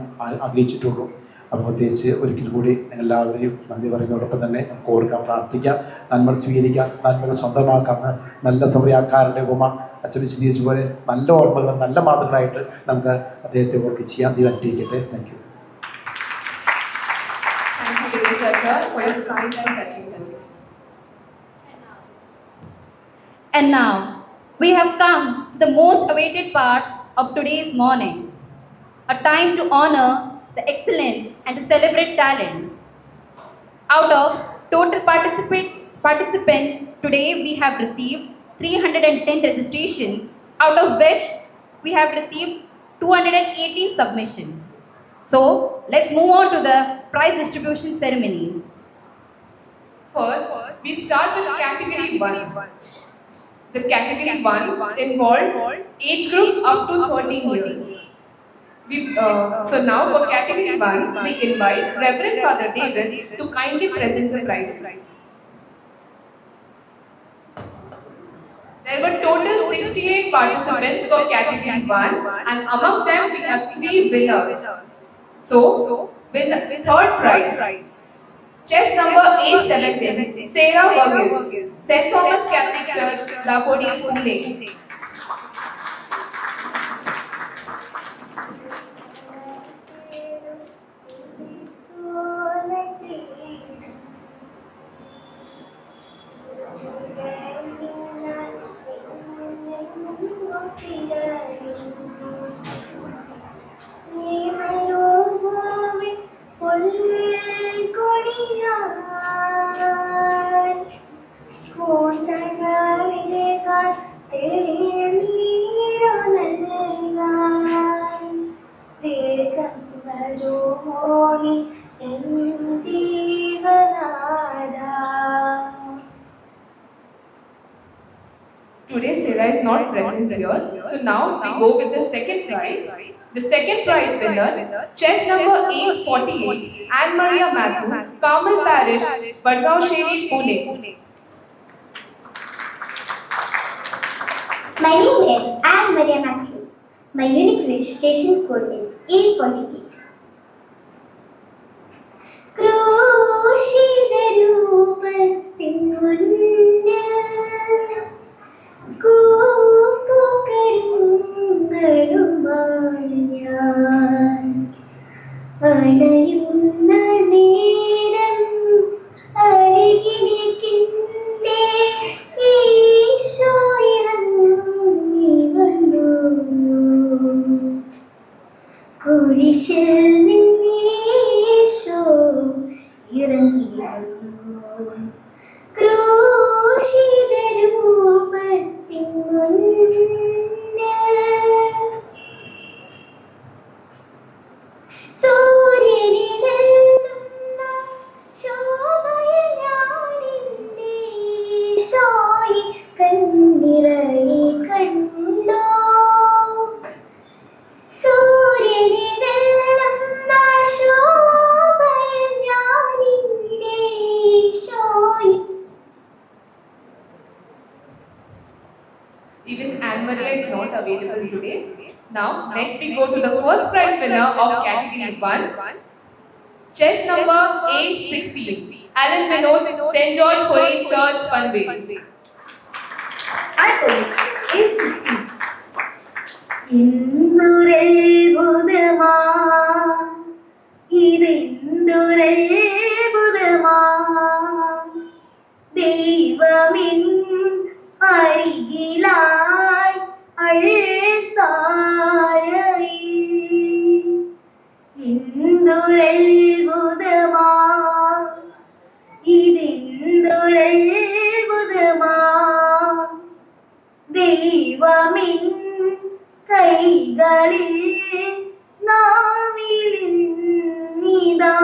ആഗ്രഹിച്ചിട്ടുള്ളൂ. അപ്പോൾ പ്രത്യേകിച്ച് ഒരിക്കൽ കൂടി എല്ലാവരെയും നന്ദി പറയുന്നതോടൊപ്പം തന്നെ നമുക്ക് ഓർക്കാം, പ്രാർത്ഥിക്കാം, നന്മ സ്വീകരിക്കാം, നന്മകൾ സ്വന്തമാക്കാം. നല്ല സമറിയാക്കാരൻ്റെ ഉപമ അച്ഛൻ വിശദീകരിച്ച പോലെ നല്ല ഓർമ്മകൾ, നല്ല മാതൃകളായിട്ട് നമുക്ക് അദ്ദേഹത്തെ ഓർക്ക് ചെയ്യാൻ ദൈവം അനുഗ്രഹിക്കട്ടെ. Thank you. And now, we have come to the most awaited part of today's morning, a time to honor the excellence and to celebrate talent. Out of total participants, today we have received 310 registrations, out of which we have received 218 submissions. So, let's move on to the prize distribution ceremony. First, we start with category 1. The category 1 involved age group up to 13 years. So now for category 1, we invite Reverend Father Davis to kindly present the prizes. There were total 68 participants for category 1, and among them we have 3 winners. So, win the third prize. Chess number A17, Sarah Burgess, St. Thomas Catholic Church, Dapodi, Pune. is not present here. So now we go with the second prize. The second prize winner, chess number 848, Anne Maria Matthew, Carmel Parish, Badgaon Sheri, Pune. My name is Anne Maria Matthew. My unique registration code is 848. ക്രൂശിതരൂപത്തിൻ മുന്നിൽ കൂപ്പുകരങ്ങളുമായി ഞാൻ അണയുന്ന നേരം അരികിലേക്കെന്റെ ഈശോ ഇറങ്ങി വന്നു. കുരിശിൽ നിന്നീശോ ഇറങ്ങി വന്നു. ക്രൂശിതരൂപത്തിൻ മുന്നിൽ സൂര്യനിലെല്ലുന്ന ശോഭയിൽ ഞാനിന്റെ ഈശോയെ കണ്ണിറയെ കണ്ടു. സൂര്യനിലെല്ലുന്ന ശോഭയിൽ ഞാനിന്റെ ഈശോയെ. Even Anne Maria is not available today. Now, next we go to the first prize winner of category 1. Chess number A60, Alan Vinod, St. George Holy Church, Panvel. I chose ACC. ഇന്ദുരൽബുധമാ ഇതെന്തുരൽബുധമാ ദൈവമിൻ അരികിലായി അഴുത്താരയിൽ ഇന്ദുരൽബുധമാ ഇതെന്തുരൽബുധമാ ദൈവമിൻ കൈകളിൽ നാവിൽ നിതാ.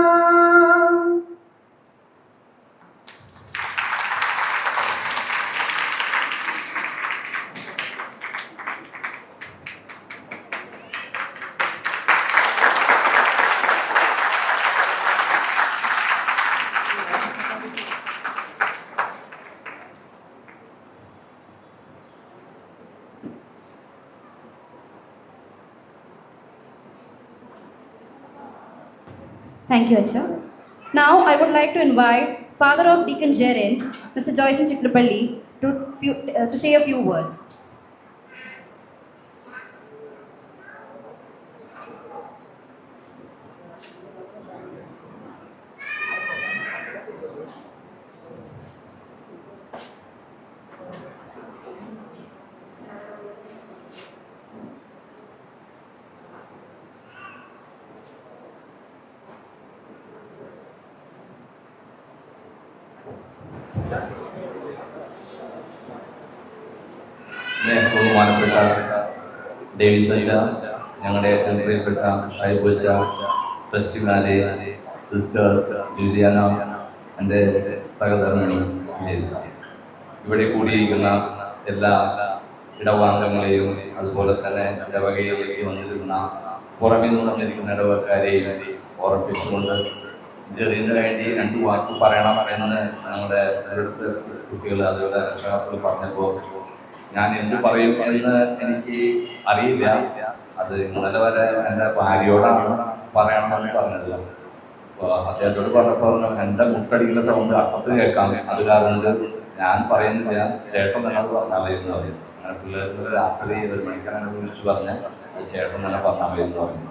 Thank you, Acha. Now, I would like to invite Father of Deacon Jerin, Mr. Joyce Chiklapalli, to say a few words. ബഹുമാനപ്പെട്ട Davis അച്ഛ, ഞങ്ങളുടെ ഏറ്റവും പ്രിയപ്പെട്ട ഷൈബു അച്ഛ, ഫെസ്റ്റിവാലെ sister Juliana, എൻ്റെ സഹധർമ്മിണി, ഇവിടെ കൂടിയിരിക്കുന്ന എല്ലാ ഇടവാംഗങ്ങളെയും അതുപോലെ തന്നെ ഇടവകയിലേക്ക് വന്നിരുന്ന പുറമെ നിന്ന് വന്നിരിക്കുന്ന ഇടവക്കാരെയും ഓർമ്മിപ്പിച്ചുകൊണ്ട് ജെറിന് വേണ്ടി 2 വാക്ക് പറയണം എന്ന് ഞങ്ങളുടെ കുട്ടികൾ അതുപോലെ രക്ഷകർത്താക്കൾ പറഞ്ഞപ്പോൾ ഞാൻ എന്ത് പറയും എന്ന് എനിക്ക് അറിയില്ല. അത് ഇന്നലെ വരെ എൻ്റെ ഭാര്യയോടാണ് പറയണമെന്ന് പറഞ്ഞത്. അപ്പോൾ അദ്ദേഹത്തോട് പറഞ്ഞപ്പോൾ എൻ്റെ മുട്ടടിക്കുന്ന സൗണ്ട് അപ്പുറത്ത് കേൾക്കാം, അത് കാരണം ഞാൻ പറയുന്നില്ല, ചേട്ടൻ തന്നെ അത് പറഞ്ഞാൽ മതി എന്ന് പറയും. അങ്ങനെ പിള്ളേർക്ക് രാത്രി 1 മണിക്കാരെ വിളിച്ച് പറഞ്ഞ് അത് ചേട്ടൻ തന്നെ പറഞ്ഞാൽ മതി എന്ന് പറഞ്ഞു.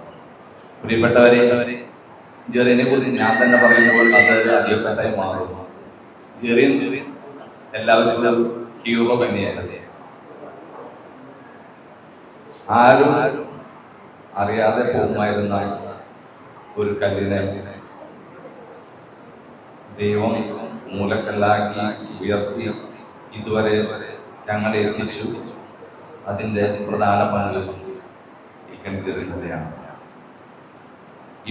പ്രിയപ്പെട്ടവരെ, ജെറിനെ കുറിച്ച് ഞാൻ തന്നെ പറയുമ്പോൾ അത് അധികപ്പെട്ടായി മാറും. ജെറിൻ എല്ലാവർക്കും ഹീറോ തന്നെയായിരുന്നു. ആരും അറിയാതെ പോകുമായിരുന്ന ഒരു കല്ലിനെ ദൈവം മൂലക്കല്ലാക്കി ഉയർത്തി ഇതുവരെ ഞങ്ങളെ എത്തിച്ചു. അതിൻ്റെ പ്രധാന പങ്ക് ഈ കെഞ്ചെറിയാണ്.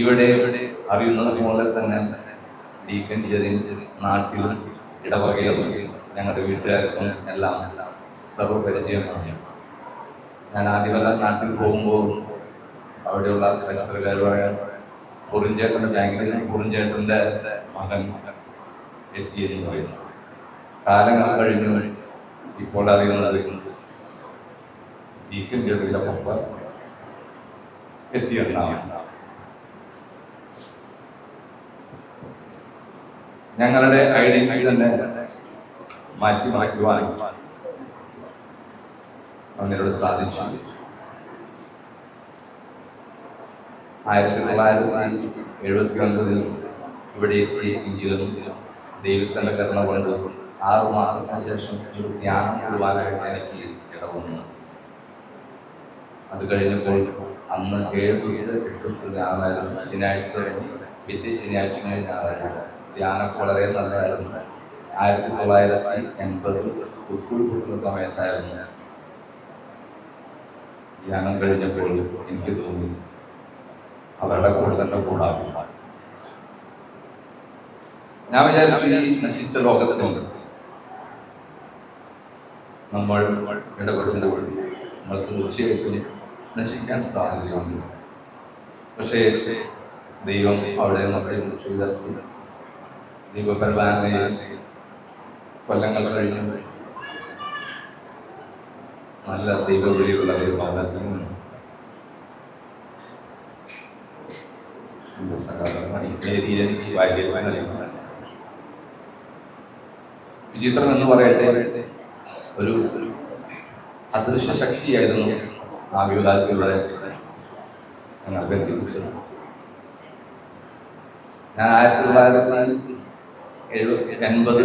ഇവിടെ അറിയുന്നത് പോലെ തന്നെ ഡീക്കൻ ജെറിൻ നാട്ടിലും ഇടവകയിലും ഞങ്ങളുടെ വീട്ടുകാർക്കും എല്ലാം സർവപരിചയമാണ്. ഞാൻ ആദ്യമെല്ലാം നാട്ടിൽ പോകുമ്പോൾ അവിടെയുള്ള പരിസരക്കാർ പറയാൻ കുറിഞ്ചേട്ടൻ്റെ ബാങ്കിൽ കുറിഞ്ചേട്ടൻ്റെ മകൻ എത്തിയെന്ന് പറയുന്നു. കാലങ്ങൾ കഴിഞ്ഞു ഇപ്പോൾ അറിയുന്നത് ഈക്കൻ ചെറിയുടെ പപ്പ എത്തിയെന്നാണ്. ഞങ്ങളുടെ ഐഡന്റിറ്റി തന്നെ മാറ്റുവാൻ അവനോട് സാധിച്ചു. 1979 ഇവിടെ എത്തി. എങ്കിലും ദൈവത്തിന്റെ കരുണ കൊണ്ട് 6 മാസത്തിന് ശേഷം ഒരു ധ്യാനം കൂടുവാനായിട്ട് എനിക്ക് ഇടവന്നു. അത് കഴിഞ്ഞപ്പോൾ അന്ന് 7 ദിവസത്തെ ധ്യാനമായിരുന്നു. ശനിയാഴ്ച പിറ്റേ ശനിയാഴ്ച ഞായറാഴ്ച ധ്യാനം വളരെ നല്ലതായിരുന്നു. 1980 സ്കൂൾ കിട്ടുന്ന സമയത്തായിരുന്നു ധ്യാനം കഴിഞ്ഞപ്പോൾ എനിക്ക് തോന്നി അവരുടെ കൂടെ തന്നെ കൂടാകും. ഞാൻ വിചാരിച്ചു ഈ നശിച്ച ലോകത്തിനുണ്ട് നമ്മൾ ഇടപെടുമ്പോൾ നമ്മൾ തീർച്ചയായിട്ടും നശിക്കാൻ സാധ്യതയുണ്ട്. പക്ഷേ ദൈവം അവിടെ നമ്മളെ കുറിച്ച് വിചാരിച്ചു. ദൈവപരമായ കൊല്ലങ്ങൾ കഴിഞ്ഞു നല്ല ദൈവവിളിയുള്ള ഒരു ഭവനത്തിൽ വിചിത്രം എന്ന് പറയട്ടെ, ഒരു അദൃശ്യ ശക്തിയായിരുന്നു ആ വിവാദത്തിലൂടെ ഞങ്ങൾ ബന്ധിപ്പിച്ചത്. ഞാൻ 1980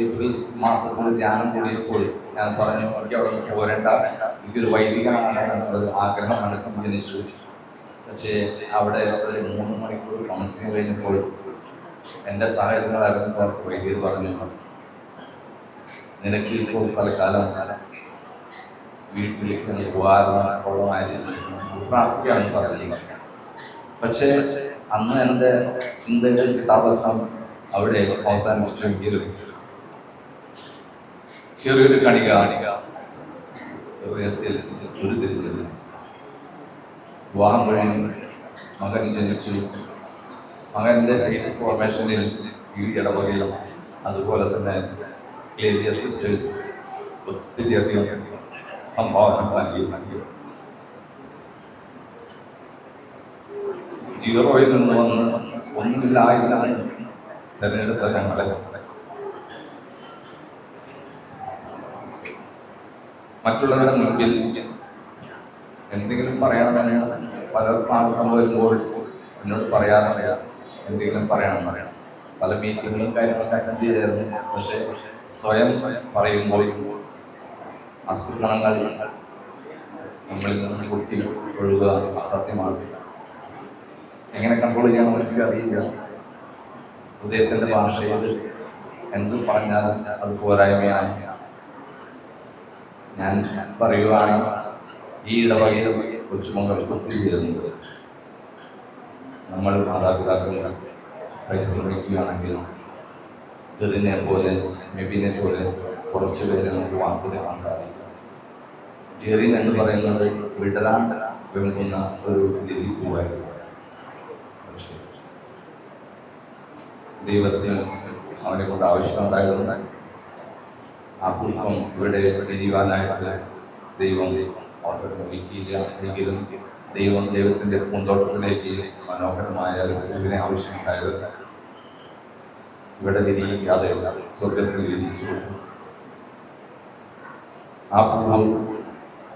ഏപ്രിൽ മാസത്തിൽ ധ്യാനം കൂടിയപ്പോൾ ഞാൻ പറഞ്ഞു, എനിക്ക് അവിടെ പോരേണ്ട, എനിക്കൊരു വൈദികനാണ് എന്നൊരു ആഗ്രഹം മനസ്സിൽ ജനിച്ചു. പക്ഷേ അവിടെ ഒരു 3 മണിക്കൂർ കൗൺസിലിംഗ് കഴിഞ്ഞപ്പോൾ എൻ്റെ സഹായങ്ങളായിരുന്നു വൈദ്യർ പറഞ്ഞു, നിനക്ക് ഇപ്പോൾ തൽക്കാലം വീട്ടിലേക്ക് പോകാറുള്ള പ്രാർത്ഥിക്കാണെന്ന് പറഞ്ഞില്ല. പക്ഷേ അന്ന് എൻ്റെ ചിന്തയുടെ ചിതാവസ്ഥ അവിടെ അവസാനിപ്പിച്ചെങ്കിലും ചെറിയൊരു കണിക ഹൃദയത്തിൽ ഉരുത്തിരിഞ്ഞത്. വിവാഹം കഴിഞ്ഞ് മകൻ ജനിച്ചു. മകൻ്റെ ഫോർമേഷനിൽ ഈ ഇടവകയും അതുപോലെ തന്നെ ക്ലേരിയ സിസ്റ്റേഴ്സ് ഒത്തിരിയധികം സംഭാവന നൽകി. 0 നിന്ന് വന്ന് ഒന്നുമില്ലായ്മ തെരഞ്ഞെടുത്ത ഞങ്ങളെ മറ്റുള്ളവരുടെ മുൻപിൽ എന്തെങ്കിലും പറയണമെന്ന് പലർക്കും വരുമ്പോൾ എന്നോട് പറയാറില്ല, എന്തെങ്കിലും പറയണം. പല മീറ്റിങ്ങുകളും കാര്യങ്ങളൊക്കെ അറ്റൻഡ് ചെയ്തായിരുന്നു. പക്ഷേ സ്വയം പറയുമ്പോൾ അസുഖങ്ങൾ നമ്മളിൽ നിന്ന് കുട്ടി ഒഴുകുക അസാധ്യമാണ്. എങ്ങനെ കൺട്രോൾ ചെയ്യണമെന്ന് എനിക്ക് അറിയില്ല. ഹൃദയത്തിൻ്റെ ഭാഷയിൽ എന്ത് പറഞ്ഞാലും അത് പോരായ്മയാണ്. ഞാൻ പറയുകയാണെങ്കിൽ ഈ ഇടവകയിൽ കൊച്ചുമക്കൾ ഒത്തിരി വരുന്നത് നമ്മൾ മാതാപിതാക്കൾ പരിശ്രമിക്കുകയാണെങ്കിൽ ജെറിനെ പോലെ മെബിനെ പോലെ കുറച്ച് പേരെ നമുക്ക് വാർത്തെടുക്കാൻ സാധിക്കും. ജെറിൻ എന്ന് പറയുന്നത് വിടലാൻ വെളുക്കുന്ന ഒരു ലിപിപ്പൂവായിരുന്നു. ദൈവത്തിന് അവനെ കൊണ്ട് ആവശ്യമുണ്ടായതുകൊണ്ട് ആ പുഷ്പം ഇവിടെ വിരിവാനായിട്ട് ദൈവം അവസരം ഒരുക്കിയില്ല. എങ്കിലും ദൈവത്തിൻ്റെ പൂന്തോട്ടത്തിലേക്ക് മനോഹരമായ പൂവിനെ ആവശ്യമുണ്ടായത് ഇവിടെ വിരിയിക്കാതെ സ്വർഗത്തിൽ വിരിയിച്ചു. ആ പൂവ്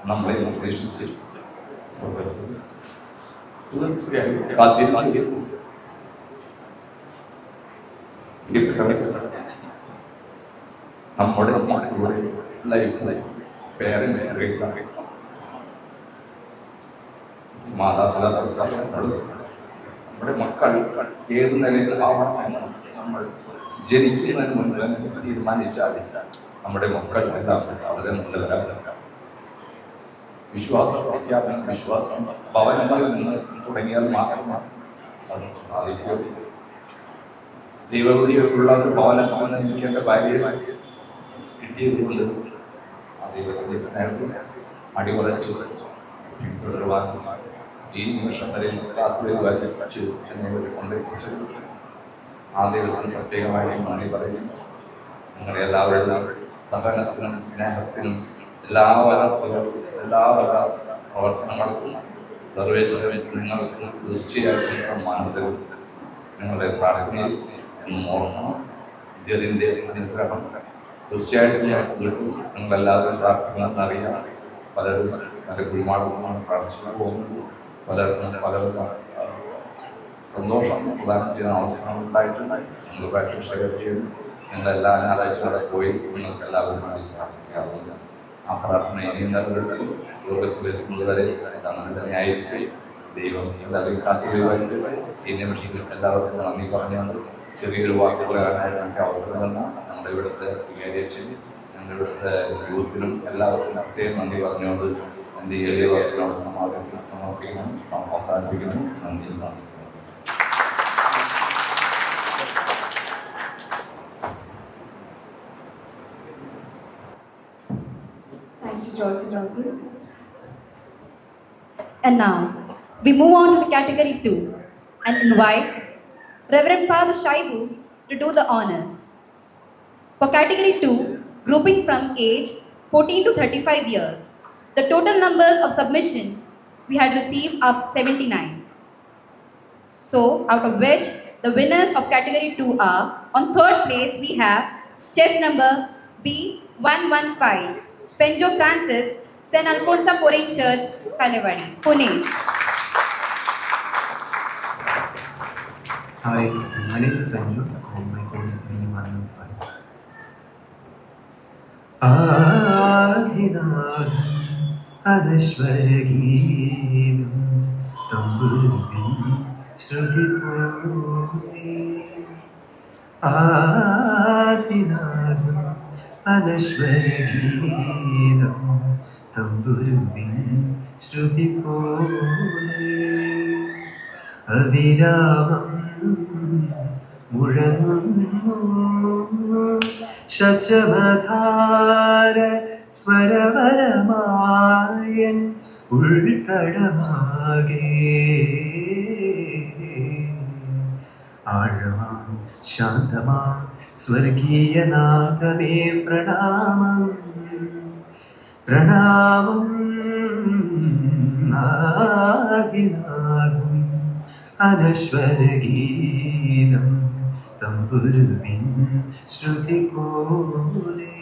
നമ്മളെ നിർദ്ദേശിച്ച് സ്വർഗത്തിൽ കാത്തിരിക്കും. നമ്മുടെ ലൈഫ് പേരൻസ് മാതാപിതാക്കൾ നമ്മുടെ മക്കൾ ഏത് നിലയിൽ ആവണമെന്ന് നമ്മൾ ജനിക്കുന്നതിന് മുൻപ് തീരുമാനിച്ചാൽ നമ്മുടെ മക്കൾ എല്ലാം വളരെ നല്ലവരാണ്. വിശ്വാസം അധ്യാപനം, വിശ്വാസം ഭവനങ്ങളിൽ നിന്ന് തുടങ്ങിയാൽ മാത്രമാണ് അത് സാധിക്കുക. ദൈവവിളിയുള്ള ഒരു ഭവനം എനിക്ക് എൻ്റെ ഭാര്യയെ കിട്ടിയതുകൊണ്ട് ആ ദൈവത്തിൻ്റെ സ്നേഹത്തിൽ അടിയുറച്ചു തുടരുവാൻ ഈ നിമിഷം വരെ കാത്തുവരുവാച്ചു ചെന്നൈവരെ കൊണ്ടെത്തിച്ചു. ആ ദൈവത്തിന് പ്രത്യേകമായിട്ട് നന്ദി പറയുന്നു. നിങ്ങളുടെ എല്ലാവരുടെയും സഹനത്തിനും സ്നേഹത്തിനും എല്ലാവര പ്രവർത്തനങ്ങൾക്കും സർവേശ്വര നിങ്ങൾക്ക് തീർച്ചയായിട്ടും സമ്മാനം തരും. നിങ്ങളുടെ പ്രാർത്ഥനയിൽ എന്നും ഓർക്കണം. ജെറിൻ്റെ അനുഗ്രഹം തീർച്ചയായിട്ടും ഞങ്ങൾക്ക് കിട്ടും. നിങ്ങളെല്ലാവരും പ്രാർത്ഥിക്കണമെന്നറിയാം. പലരും പല കുഴിമാടങ്ങളുമാണ് പ്രാർത്ഥിച്ചു പോകുന്നത്. പലർക്കും സന്തോഷം പ്രദാനം ചെയ്യുന്ന അവസരങ്ങളുണ്ടായിട്ടുണ്ട്. നിങ്ങളുമായിട്ട് ഷെയർ ചെയ്തു. നിങ്ങളെല്ലാ ഞായറാഴ്ചകളെ പോയി നിങ്ങൾക്ക് എല്ലാവരും പ്രാർത്ഥിക്കാറുണ്ട്. ആ പ്രാർത്ഥന ഇനിയും നിലനിൽക്കും. സ്വർഗത്തിലെത്തുന്നത് വരെ അങ്ങനെ തന്നെ ആയിരിക്കും. ദൈവം എല്ലാവരും കാത്തുവരുവായിട്ട് ഈ നിമിഷത്തിൽ എല്ലാവർക്കും നന്ദി പറഞ്ഞുകൊണ്ട് ചെറിയൊരു വാക്ക് പറയാനായിട്ട് എനിക്ക് അവസരം തന്ന നമ്മുടെ ഇവിടുത്തെ വികാരിയച്ഛൻ, ഞങ്ങളുടെ ഇവിടുത്തെ യൂത്തിനും എല്ലാവർക്കും പ്രത്യേകം നന്ദി പറഞ്ഞുകൊണ്ട് എൻ്റെ ഈ എളിയ വാക്കിനോട് സമർപ്പിക്കുന്നു, അവസാനിപ്പിക്കുന്നു. നന്ദി, നമസ്കാരം. Thank you, Joyce Johnson. And now, we move on to the category 2 and invite Reverend Father Shaibu to do the honors. For category 2, grouping from age 14 to 35 years, the total numbers of submissions we had received are 79. So, out of which the winners of category 2 are, on third place we have chest number B115, Fenjo Francis, St. Alfonso Foreign Church, Kalewadi, Pune. Hi, my name is Fenjo and my code is B115. ആദിനാഥം അനശ്വരഗീതം തമ്പുരുവിൻ ശ്രുതി പോലെ. ആദിനാഥം അനശ്വരഗീതം തമ്പുരുവിൻ ശ്രുതി പോലെ. അവിരാമം മുഴങ്ങുന്നു ശചമധാര സ്വരവരമായൻ ഉൾത്തടമാകെ. ആഴമാം ശാന്തമാം സ്വർഗീയനാഥമേ പ്രണാമം, പ്രണാമം. ആദിനാഥം അനശ്വരഗീതം തമ്പുരുവിൻ ശ്രുതി പോലെ.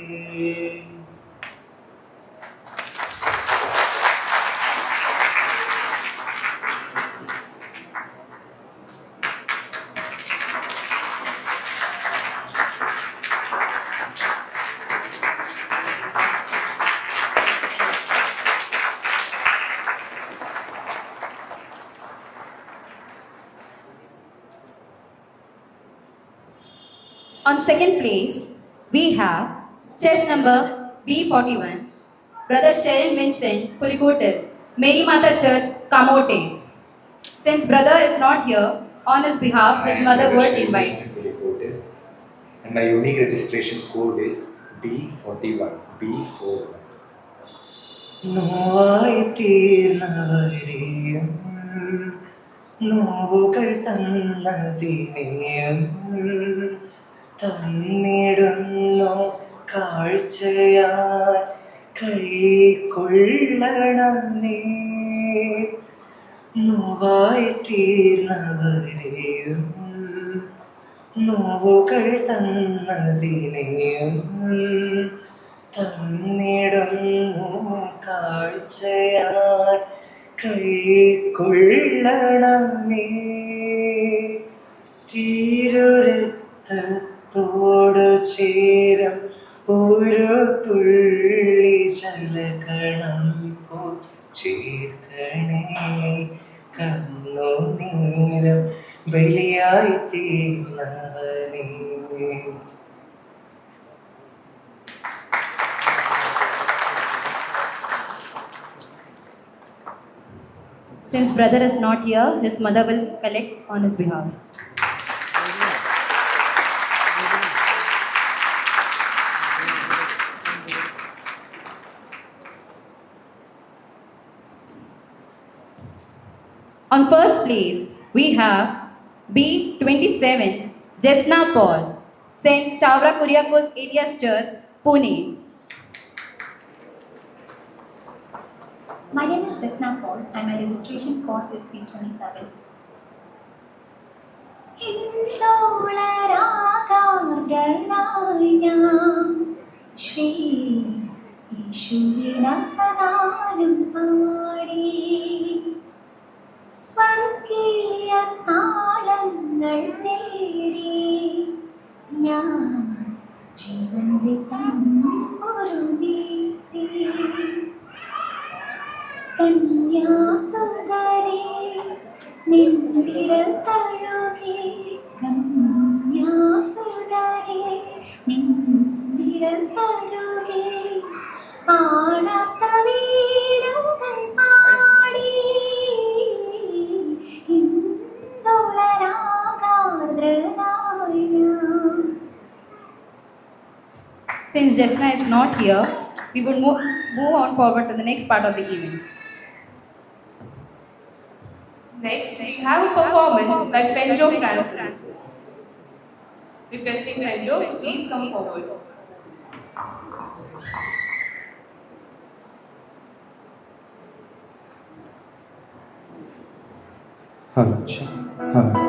On second place, we have chest number B41, Brother Sharon Vincent Pulikotil, Mary Mata Church, Kamote. Since brother is not here, on his behalf, his mother would invite. And my unique registration code is B41, B41. നോവായി തീർന്നവരെയും നോവുകൾ തന്നതിനെയും തന്നിടുന്നു കാഴ്ചയായി കൈക്കൊള്ളണമേ. നോവായി തീർന്നവരെയും നോവുകൾ തന്നതിനെയും തന്നിടുന്നു കാഴ്ചയായി കൈക്കൊള്ളണമേ. തീരുരക്തത്തോടു ചേരും ഒരു തുള്ളി ജലകണം പോ ചേർക്കണേ. കണ്ണുനീരം ബലിയായി തീർന്നവനേ. Since brother is not here, his mother will collect on his behalf. On first place, we have B27, Jesna Paul, St. Stavra Kuriakos Elias Church, Pune. My name is Jesna Paul and my registration code is B27. Shri യേശുവിനാമം പാടി സ്വർഗീയ താളങ്ങൾ തേടി ഞാൻ ജീവന്റെ തമ്പുരു നീട്ടി കന്യാസുന്ദരി നിൻവിരൽ തഴുകി കന്യാസുന്ദരി നിൻവിരൽ തഴുകി ആണത്ത വീടുകൾ പാടി ഇന്ദുളരാഗാർദ്രനായ. Since Jesna is not here, we would move on forward to the next part of the event. Next, we have a performance by Fenjo Francis. Requesting Fenjo, please come forward. Hello.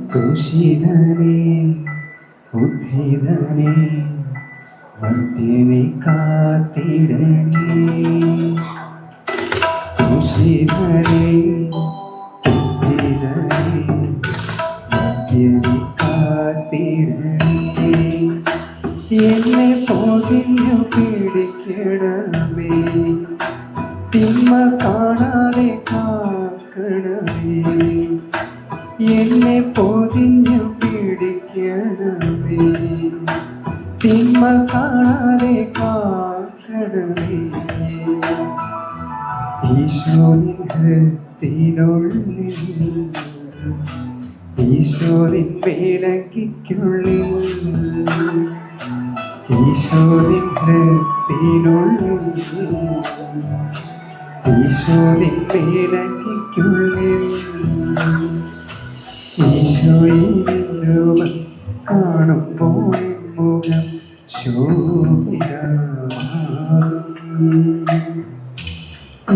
ക്രൂശിതനേ ഉദ്ധിതനേ മർത്യനെ കാത്തിടണേ ക്രൂശിതനേ ഉദ്ധിതനേ മർത്യനെ കാത്തിടണേ എന്നെ പൊതിഞ്ഞു പിടിക്കണമേ തിന്മ കാണാതെ കാക്കണമേ എന്നെ പൊതിഞ്ഞു പിടിക്കണമേ തിന്മ കാണാതെ കാക്കണമേ ഈശോനിൻ ഹൃത്തിനുള്ളിൽ ഈശോനിൻ മേലങ്കിക്കുള്ളിൽ ഈശോനിൻ ഹൃത്തിനുള്ളിൽ ഈശോനിൻ മേലങ്കിക്കുള്ളിൽ ഈശോയെ കാണുമ്പോൾ മുഖം ശോഭിതമാകും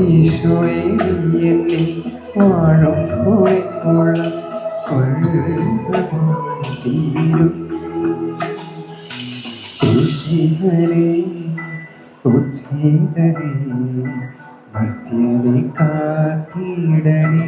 ഈശോയെ എന്നിൽ വാഴുമ്പോൾ സ്വർഗ്ഗമായി തീരും ക്രൂശിതനേ ഉദ്ധിതനേ മർത്യനെ കാത്തിടണേ.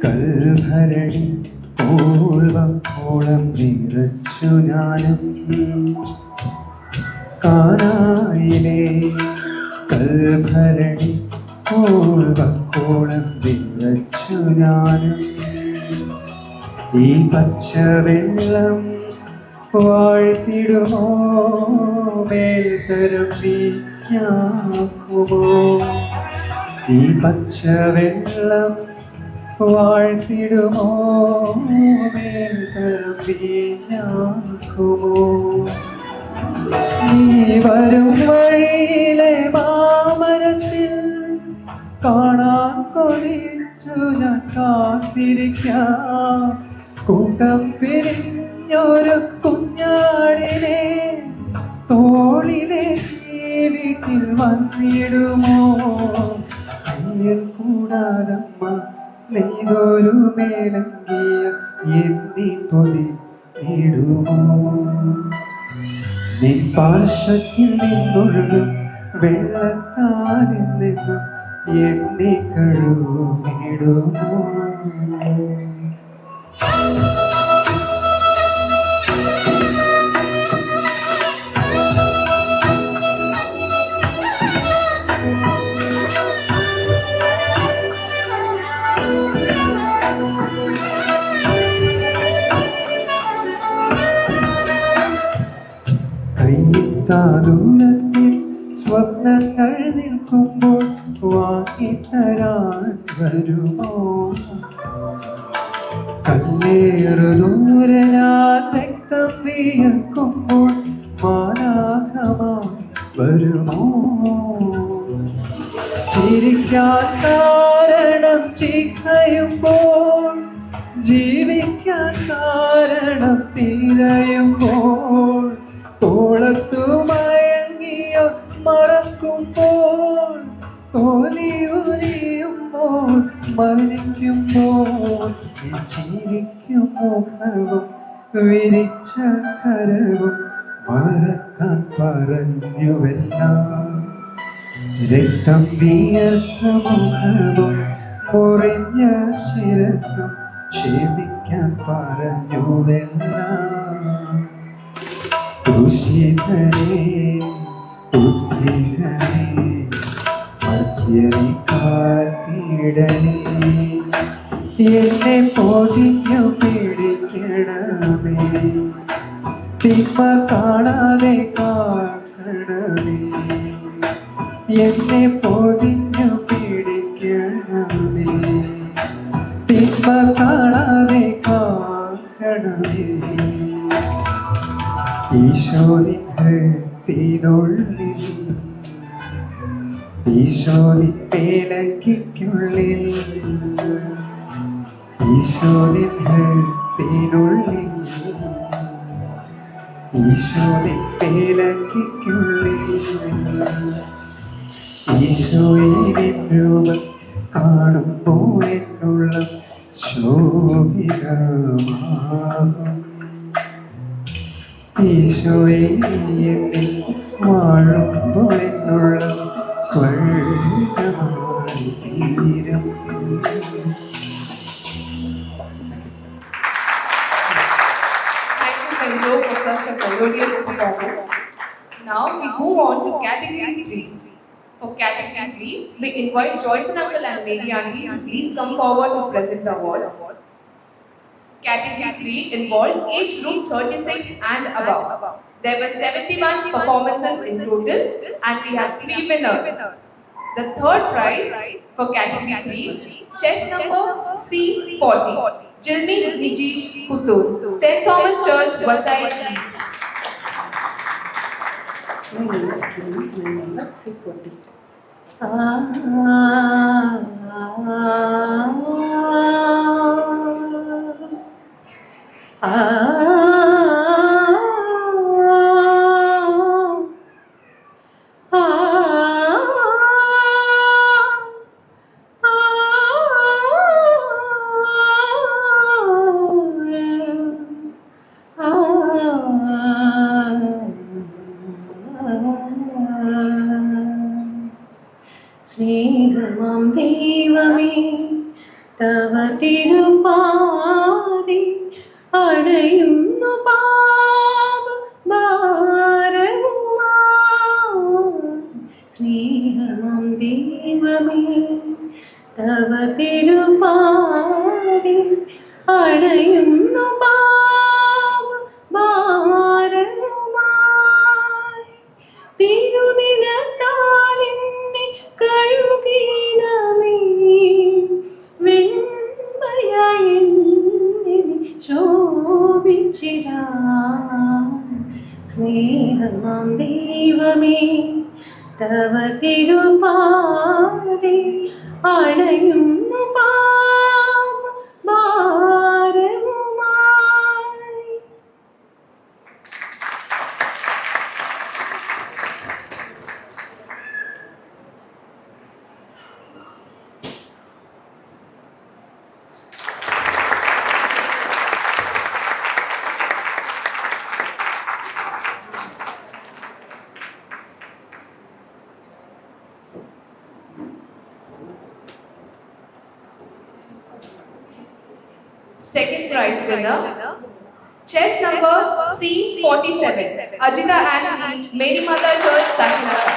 കൽഭരണി പൂർവ്വക്കോളം നിറച്ചു ഞാനും കാനായിലെ കൽഭരണി പൂർവ്വക്കോളം നിറച്ചു ഞാനും ഈ പച്ചവെള്ളം വാഴ്ത്തിടുമോ മേൽത്തരമ്പി ഞാക്കുമോ ഈ പച്ചവെള്ളം വാഴ്ത്തിടുമോ മേൽത്തരമ്പി ഞാക്കുമോ നീ വരും വഴിയിലെ മാമരത്തിൽ കാണാൻ കൊതിച്ചു ഞാൻ കാത്തിരിക്കാം. കൂട്ടം പിരിഞ്ഞൊരു കുഞ്ഞാടിനെ തോളിലേക്ക് വീട്ടിൽ വന്നിടുമോ? അയ്യൽ കൂടാതമ്മ നെയ്തൊരു മേലങ്കിയ എന്നെ പൊതിടുമോ? നിൻ പാർശ്വത്തിൽ നിന്നൊഴുകും വെള്ളത്താലിൽ നിന്നും എന്നെ കഴുകിടുമോ? ദൂരത്തിൽ സ്വപ്നങ്ങൾ നിൽക്കുമ്പോൾ വാങ്ങിത്തരാൻ വരുമോ? കല്ലേറു ദൂരെ ഞാൻ രക്തം വിയർക്കുമ്പോൾ മാലാഖമായി വരുമോ? ചിരിക്കാൻ കാരണം ചിക്കയുമ്പോൾ ജീവിക്കാൻ കാരണം തിരയുമ്പോൾ തോളത്തു മയങ്ങിയോ മറക്കുമ്പോൾ തോലിയുരിയുമ്പോൾ മരിക്കുമ്പോൾ ചിരിക്കും മുഖവും വിരിച്ച കരവും മറക്കാൻ പറഞ്ഞുവെല്ലാം. രക്തം വിയർത്ത മുഖവും മുറിഞ്ഞ ശിരസും ക്ഷമിക്കാൻ പറഞ്ഞുവെല്ലാം. ദുഷിതനെ ഉദ്ധിതനെ മധ്യനി കാത്തിടനെ എന്നെ പൊതിഞ്ഞു പിടിക്കണമേ. തിന്മ കാണാതെ കാക്കണമേ. എന്നെ പൊതിഞ്ഞു പിടിക്കണമേ. തിന്മ കാണാതെ കാക്കണമേ. ഈശോനിൻ ഹൃത്തിനുള്ളിൽ ഈശോനിൻ മേലങ്കിക്കുള്ളിൽ ഈശോനിൻ ഹൃത്തിനുള്ളിൽ ഈശോനിൻ മേലങ്കിക്കുള്ളിൽ ഈശോയിൻ രൂപം കാണുമ്പോൾ എന്നുള്ള ശോഭിതമാകും. ഈശോയെ എന്നിൽ വാഴുമ്പോൾ എന്നുള്ള സ്വർഗമായി തീരും. Thank you, Sanjo, for such a melodious performance. Now we move on to category 3. For category 3, we invite Joyce Uncle and Mary Auntie to please come forward to present the awards. Category 3 involved age group 36 and above. There were 71 performances in total and we had 3 winners. The third prize for category 3, chess number C40, Jilmi Nijish Puttur, St. Thomas Church, Vasai, East. സ്നേഹമാം ദൈവമേ തവ തിരുപാദി അണയുന്നു പാപ ഭാരവുമാ. സ്നേഹമാം ദൈവമേ തവ തിരുപാദി അണയുന്നു പാപ ഭാരവുമായി. തിരുദിനത്താലെന്നെ കഴുകിടമേ വെണ്മയായി എന്നിൽ ശോഭിച്ചിടാൻ. സ്നേഹമാം ദൈവമേ തവ തിരുപാദി അണയുന്നു ഭാരവുമായി. Second prize winner, chess number C47, Ajita Anthony, Mary Mother Church, Sakinara.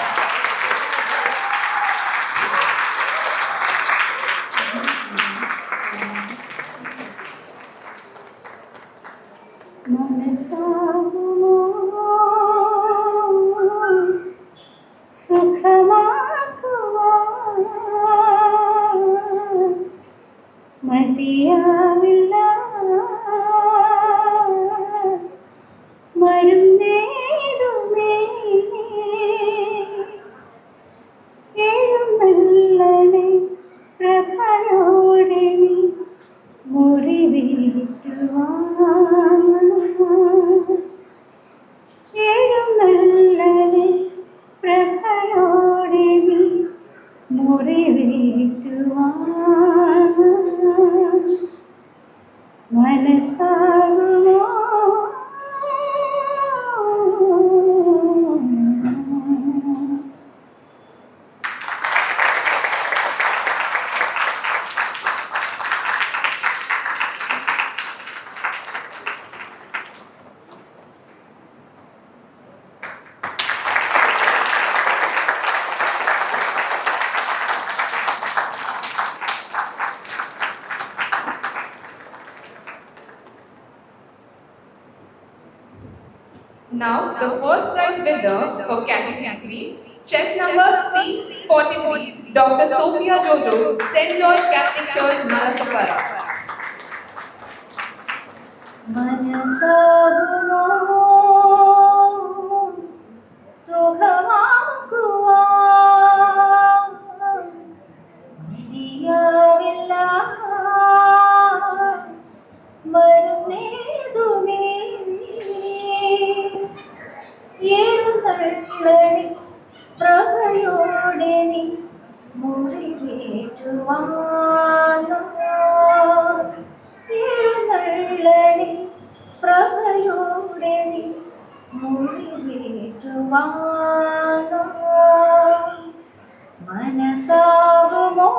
മനസാകുമോ സുഖമാക്കുവാൻ മതിയാവില്ല മരുന്നേതുമേ എഴുന്നള്ളണേ പ്രഭയോടെ നീ മുറിവേറ്റുവാൻ എഴുന്നള്ളണേ പ്രഭയോടെ നീ മുറിവേറ്റുവാൻ മനസ്സാകുമോ Now, the first prize winner for category 3, chess number C43, Dr. Sophia Jojo, St. George Catholic Church, Malasapara. മനസ്സാകുമോ സുഖമാക്കുവാൻ മതിയാവില്ല മരുന്നേതുമേ എഴുന്നള്ളണേ പ്രഭയോടെ നീ മുറിവേറ്റുവാൻ എഴുന്നള്ളണേ പ്രഭയോടെ നീ മുറിവേറ്റുവാൻ മനസ്സാകുമോ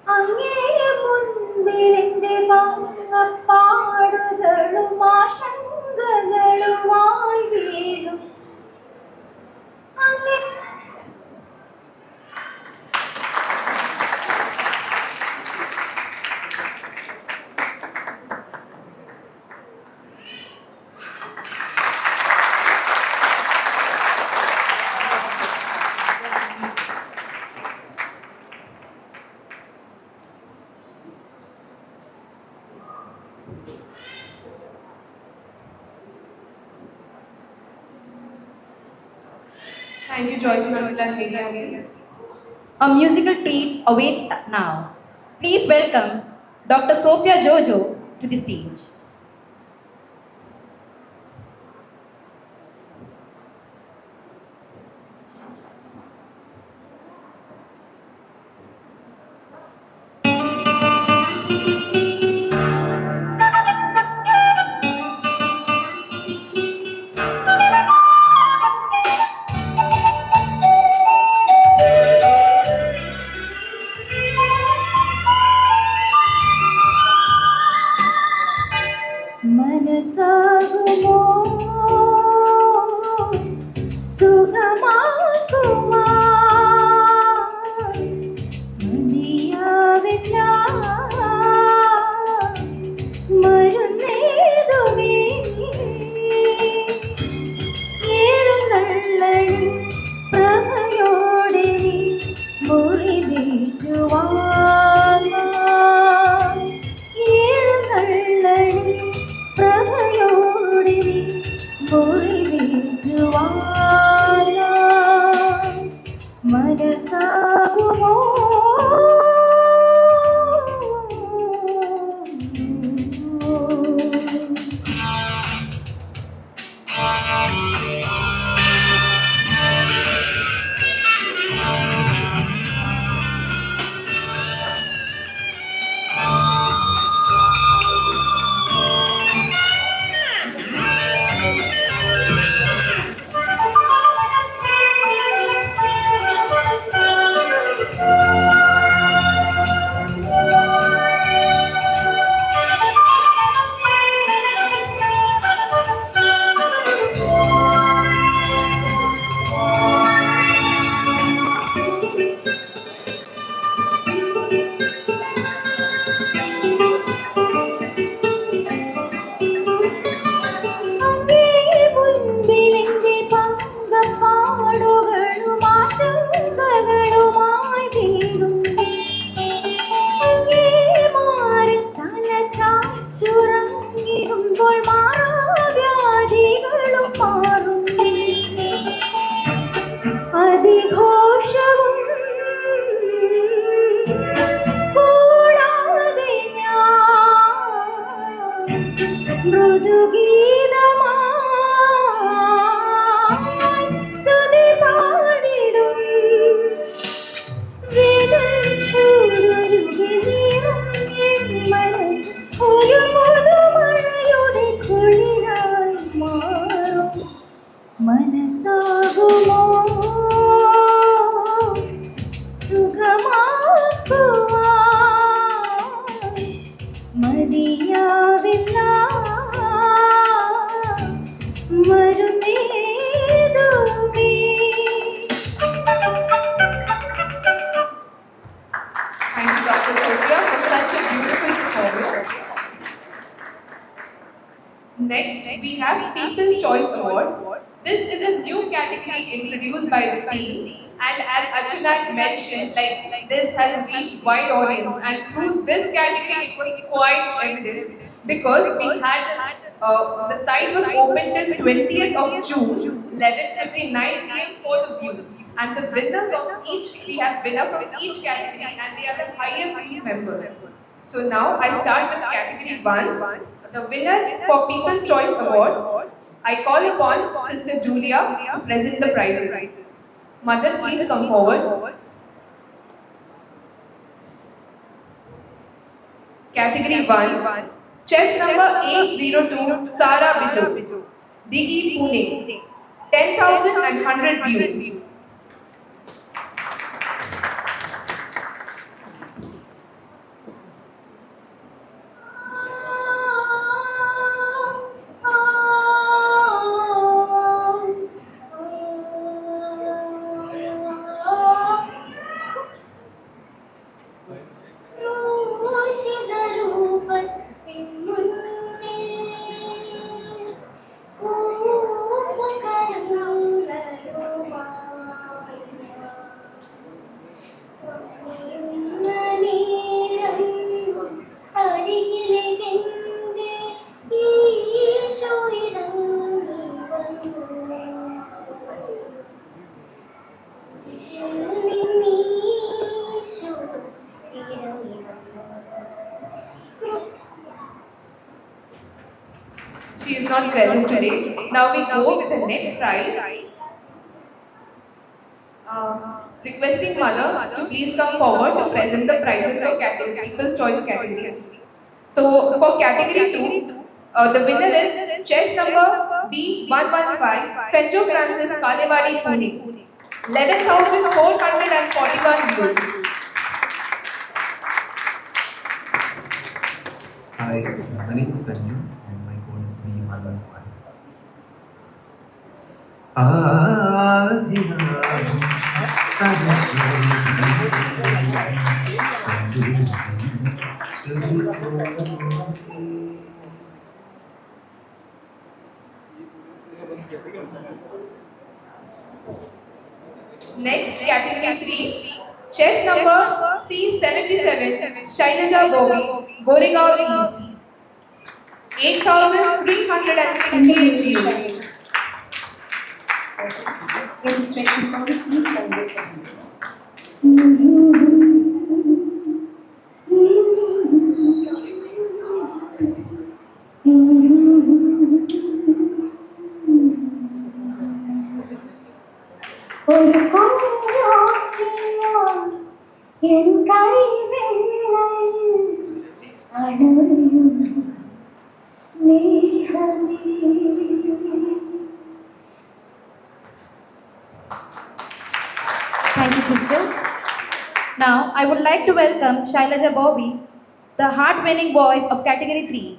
അങ്ങേ മുൻപിലെന്റെ പാടുകളും ആശങ്കകളുമായി വീഴും അങ്ങേ Thank you, Joyce Manila and Lily. A musical treat awaits now. Please welcome Dr. Sophia Jojo to the stage. മനസ്സാകുമോ സുഖമാക്കുവാൻ മതിയാവില്ല മരുന്നേതുമേ എഴുന്നള്ളണേ പ്രഭയോടെ നീ മുറിവേറ്റുവാൻ എഴുന്നള്ളണേ പ്രഭയോടെ നീ മുറിവേറ്റുവാൻ മതിയാവില്ല മരുമേതുമേ. Thank you, Dr. Sophia, for such a beautiful performance. Next, we have People's Choice Award. This is a new category introduced by the team, and as Achinat mentioned, this has reached wide audience, and through this category, it was quite evident because we had the site was open till 20th of June, 11:59 p.m. for the views, and the winners of each, we have winner from each category, and they are the highest view members. So now I start with category 1. The winner for People's Choice Award, I call upon Sister Julia to present the prizes. Mother, please come forward. Category 1, chest number 802, Sara Viju, Digi, Pune, 10,100 views. She is not present today. Now we go with the next prize. Requesting Mother to please come forward to present the prizes for People's Choice category. So for category 2, the winner is chest number B115, Fenjo Francis, Kalewadi, Pune, 11,441 views. Hi, my name is Sanju and my code is B115. Next, category 3, chest number C77, Shailaja Bobby, Goregaon East, 8,368 views. Registration code is ഒരു കൊഞ്ചോക്കിയോ N കൈവെള്ളയിൽ അണയും സ്നേഹമേ. Thank you, sister. Now, I would like to welcome Shailaja Bobby, the heart-winning voice of category 3.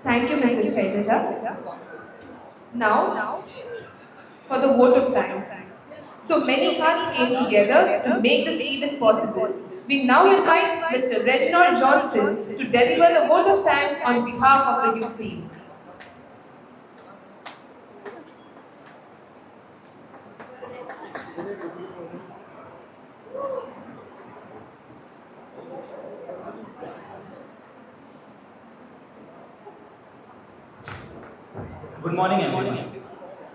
Thank you, Mrs. Shailaja. Now, for the vote of thanks. So many hearts came together to make this event possible. We now invite Mr. Reginald Johnson to deliver the vote of thanks on behalf of the youth team. Good morning, everyone.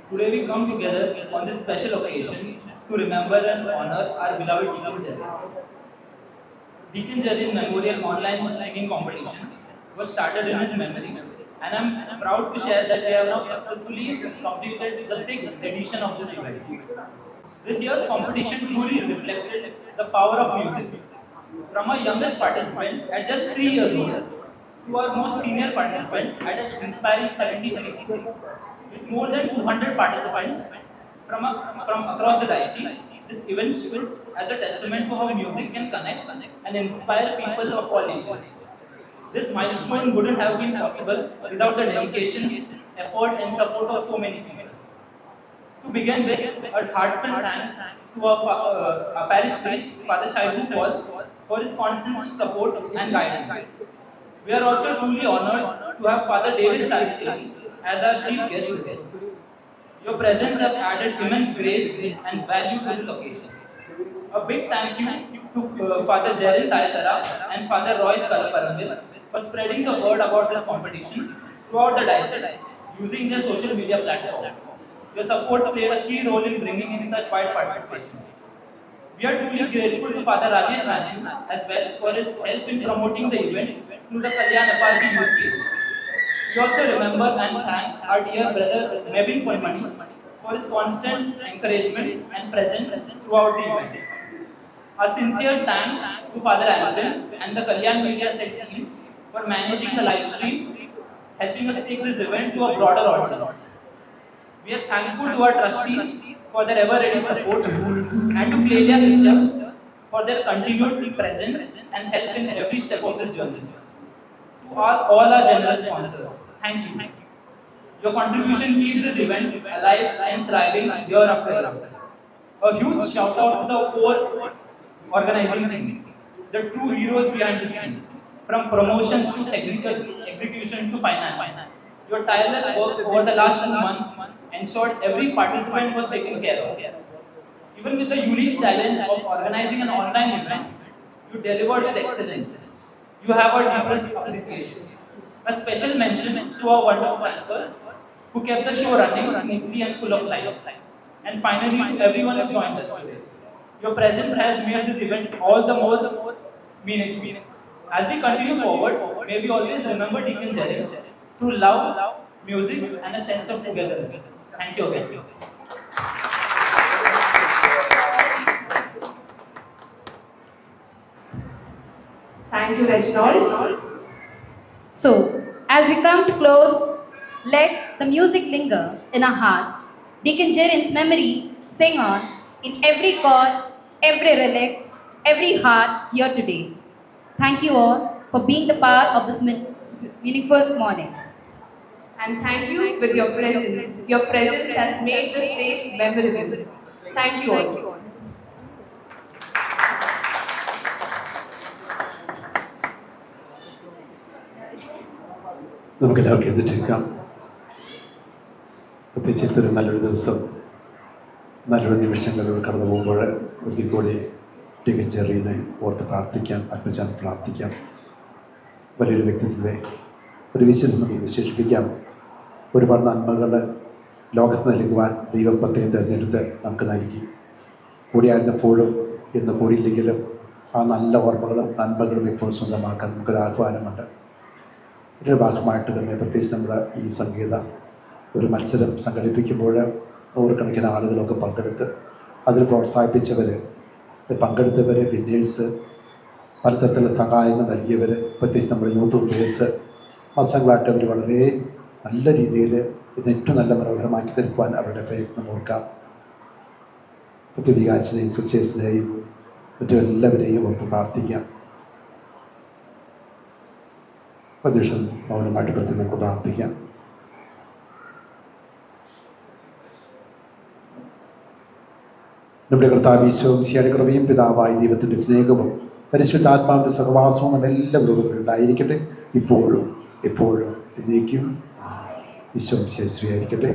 Today we come together on this special occasion to remember and honor our beloved Deacon Jerry. Deacon Jerry Memorial Online Singing Competition was started in his memory, and I'm proud to share that we have now successfully completed the 6th edition of this event. This year's competition truly reflected the power of music. From our youngest participant at just 3 years old to our most senior participant at an inspiring 73. With more than 200 participants from across the diocese, this event serves as a testament to how music can connect and inspire people of all ages. This milestone wouldn't have been possible without the dedication, effort and support of so many people. To begin with, a heartfelt thanks to our parish priest, Father Shaibu Paul, for his constant support and guidance. We are also truly honored to have Father Davis Charishi as our chief guest. Your presence has added immense grace and value to this occasion. A big thank you to Father Jerin Tayatara and Father Royce Kalaparambil for spreading the word about this competition throughout the diocese using their social media platforms. Your support played a key role in bringing in such wide participation. We are truly grateful to Father Rajesh Matthew as well for his help in promoting the event through the Kalyan Aparthi youth page. We also remember and thank our dear brother Mebin Polmani for his constant encouragement and presence throughout the event. A sincere thanks to Father Alvin and the Kalyan Media Set team for managing the live stream, helping us take this event to a broader audience. We are thankful to our trustees for their ever-ready support and to Clelia Sisters for their continued presence and help in every step of this journey. To all our generous sponsors, thank you. Your contribution keeps this event alive and thriving year after year. A huge shout out to the core organizing team, the true heroes behind the scenes, from promotions to technical execution to finance. Your tireless work over the last 2 months ensured every participant was taken care of. Even with the unique challenge of organizing an online event, you delivered with excellence. You have our deepest appreciation. A special mention to our wonderful anchors who kept the show running smoothly and full of life. And finally, to everyone who joined us today. Your presence has made this event all the more meaningful. As we continue forward, may we always remember Deacon Jerry through love, music, and a sense of togetherness. Thank you again. Thank you, Reginald. So, as we come to close, let the music linger in our hearts. Deacon Jerin's memory sing on in every chord, every relic, every heart here today. Thank you all for being the part of this meaningful morning. And thank you with your presence. Your presence has made this day memorable. Thank you all. നമുക്കെല്ലാവർക്കും എഴുന്നേറ്റിരിക്കാം. പ്രത്യേകിച്ച് ഇതൊരു നല്ലൊരു ദിവസം, നല്ലൊരു നിമിഷങ്ങളിലൂടെ കടന്നു പോകുമ്പോൾ ഒരിക്കൽ കൂടി ഡീക്കൻ ജെറീനെ ഓർത്ത് പ്രാർത്ഥിക്കാം, ആത്മജാൻ പ്രാർത്ഥിക്കാം. വലിയൊരു വ്യക്തിത്വത്തെ ഒരു വിശുദ്ധ നമുക്ക് വിശേഷിപ്പിക്കാം. ഒരുപാട് നന്മകൾ ലോകത്ത് നൽകുവാൻ ദൈവം പ്രത്യേകം തിരഞ്ഞെടുത്ത് നമുക്ക് നൽകി. കൂടിയായിരുന്നപ്പോഴും ഇന്ന് കൂടിയില്ലെങ്കിലും ആ നല്ല ഓർമ്മകളും നന്മകളും ഇപ്പോൾ സ്വന്തമാക്കാൻ നമുക്കൊരു ആഹ്വാനമുണ്ട്. ഇതിൻ്റെ ഭാഗമായിട്ട് തന്നെ പ്രത്യേകിച്ച് നമ്മൾ ഈ സംഗീത ഒരു മത്സരം സംഘടിപ്പിക്കുമ്പോൾ നൂറുകണക്കിന് ആളുകളൊക്കെ പങ്കെടുത്ത് അതിൽ പ്രോത്സാഹിപ്പിച്ചവർ, പങ്കെടുത്തവർ, വിന്നേഴ്സ്, പലതരത്തിലുള്ള സഹായങ്ങൾ നൽകിയവർ, പ്രത്യേകിച്ച് നമ്മുടെ യൂത്ത് ബേസ് മാസങ്ങളായിട്ട് അവർ വളരെ നല്ല രീതിയിൽ ഇത് ഏറ്റവും നല്ല മനോഹരമാക്കി തീർക്കുവാൻ അവരുടെ പ്രയത്നം ഓർക്കാം. വികാരിച്ചിനെയും സിസ്റ്റേഴ്സിനെയും മറ്റും എല്ലാവരെയും ഓർത്ത് പ്രാർത്ഥിക്കാം. പ്രതീക്ഷം മൗനമായിട്ട് പ്രത്യേകം നമുക്ക് പ്രാർത്ഥിക്കാം. നമ്മുടെ കർത്താവ് ഈശോയും മിശിഹായുടെ കൃപയും പിതാവായ ദൈവത്തിൻ്റെ സ്നേഹവും പരിശുദ്ധാത്മാവിൻ്റെ സഹവാസവും നമ്മെല്ലാവരോടും ഉണ്ടായിരിക്കട്ടെ, ഇപ്പോഴും എപ്പോഴും എന്നേക്കും. ഈശോ മിശിഹായെ സ്തുതിയായിരിക്കട്ടെ.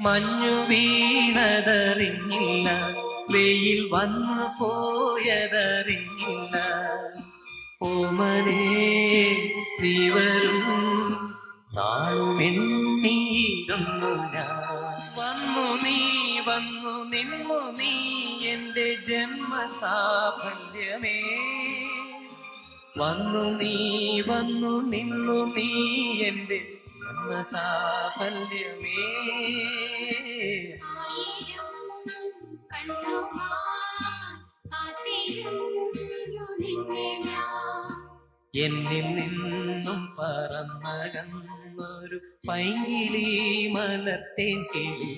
മഞ്ഞു വീണതറിഞ്ഞില്ല, വെയിൽ വന്നു പോയതറിഞ്ഞില്ല. ഓമനേ നീ വരും നാളുമെന്നീരുന്നു ഞാൻ. വന്നു നിന്നു നീ എന്റെ ജന്മസാഫല്യമേ. വന്നു നിന്നു നീ എന്റെ ജന്മസാഫല്യമേ. എന്നിൽ നിന്നും പറന്നകന്നൊരു പൈങ്കിളി മലർത്തേൻ കിളി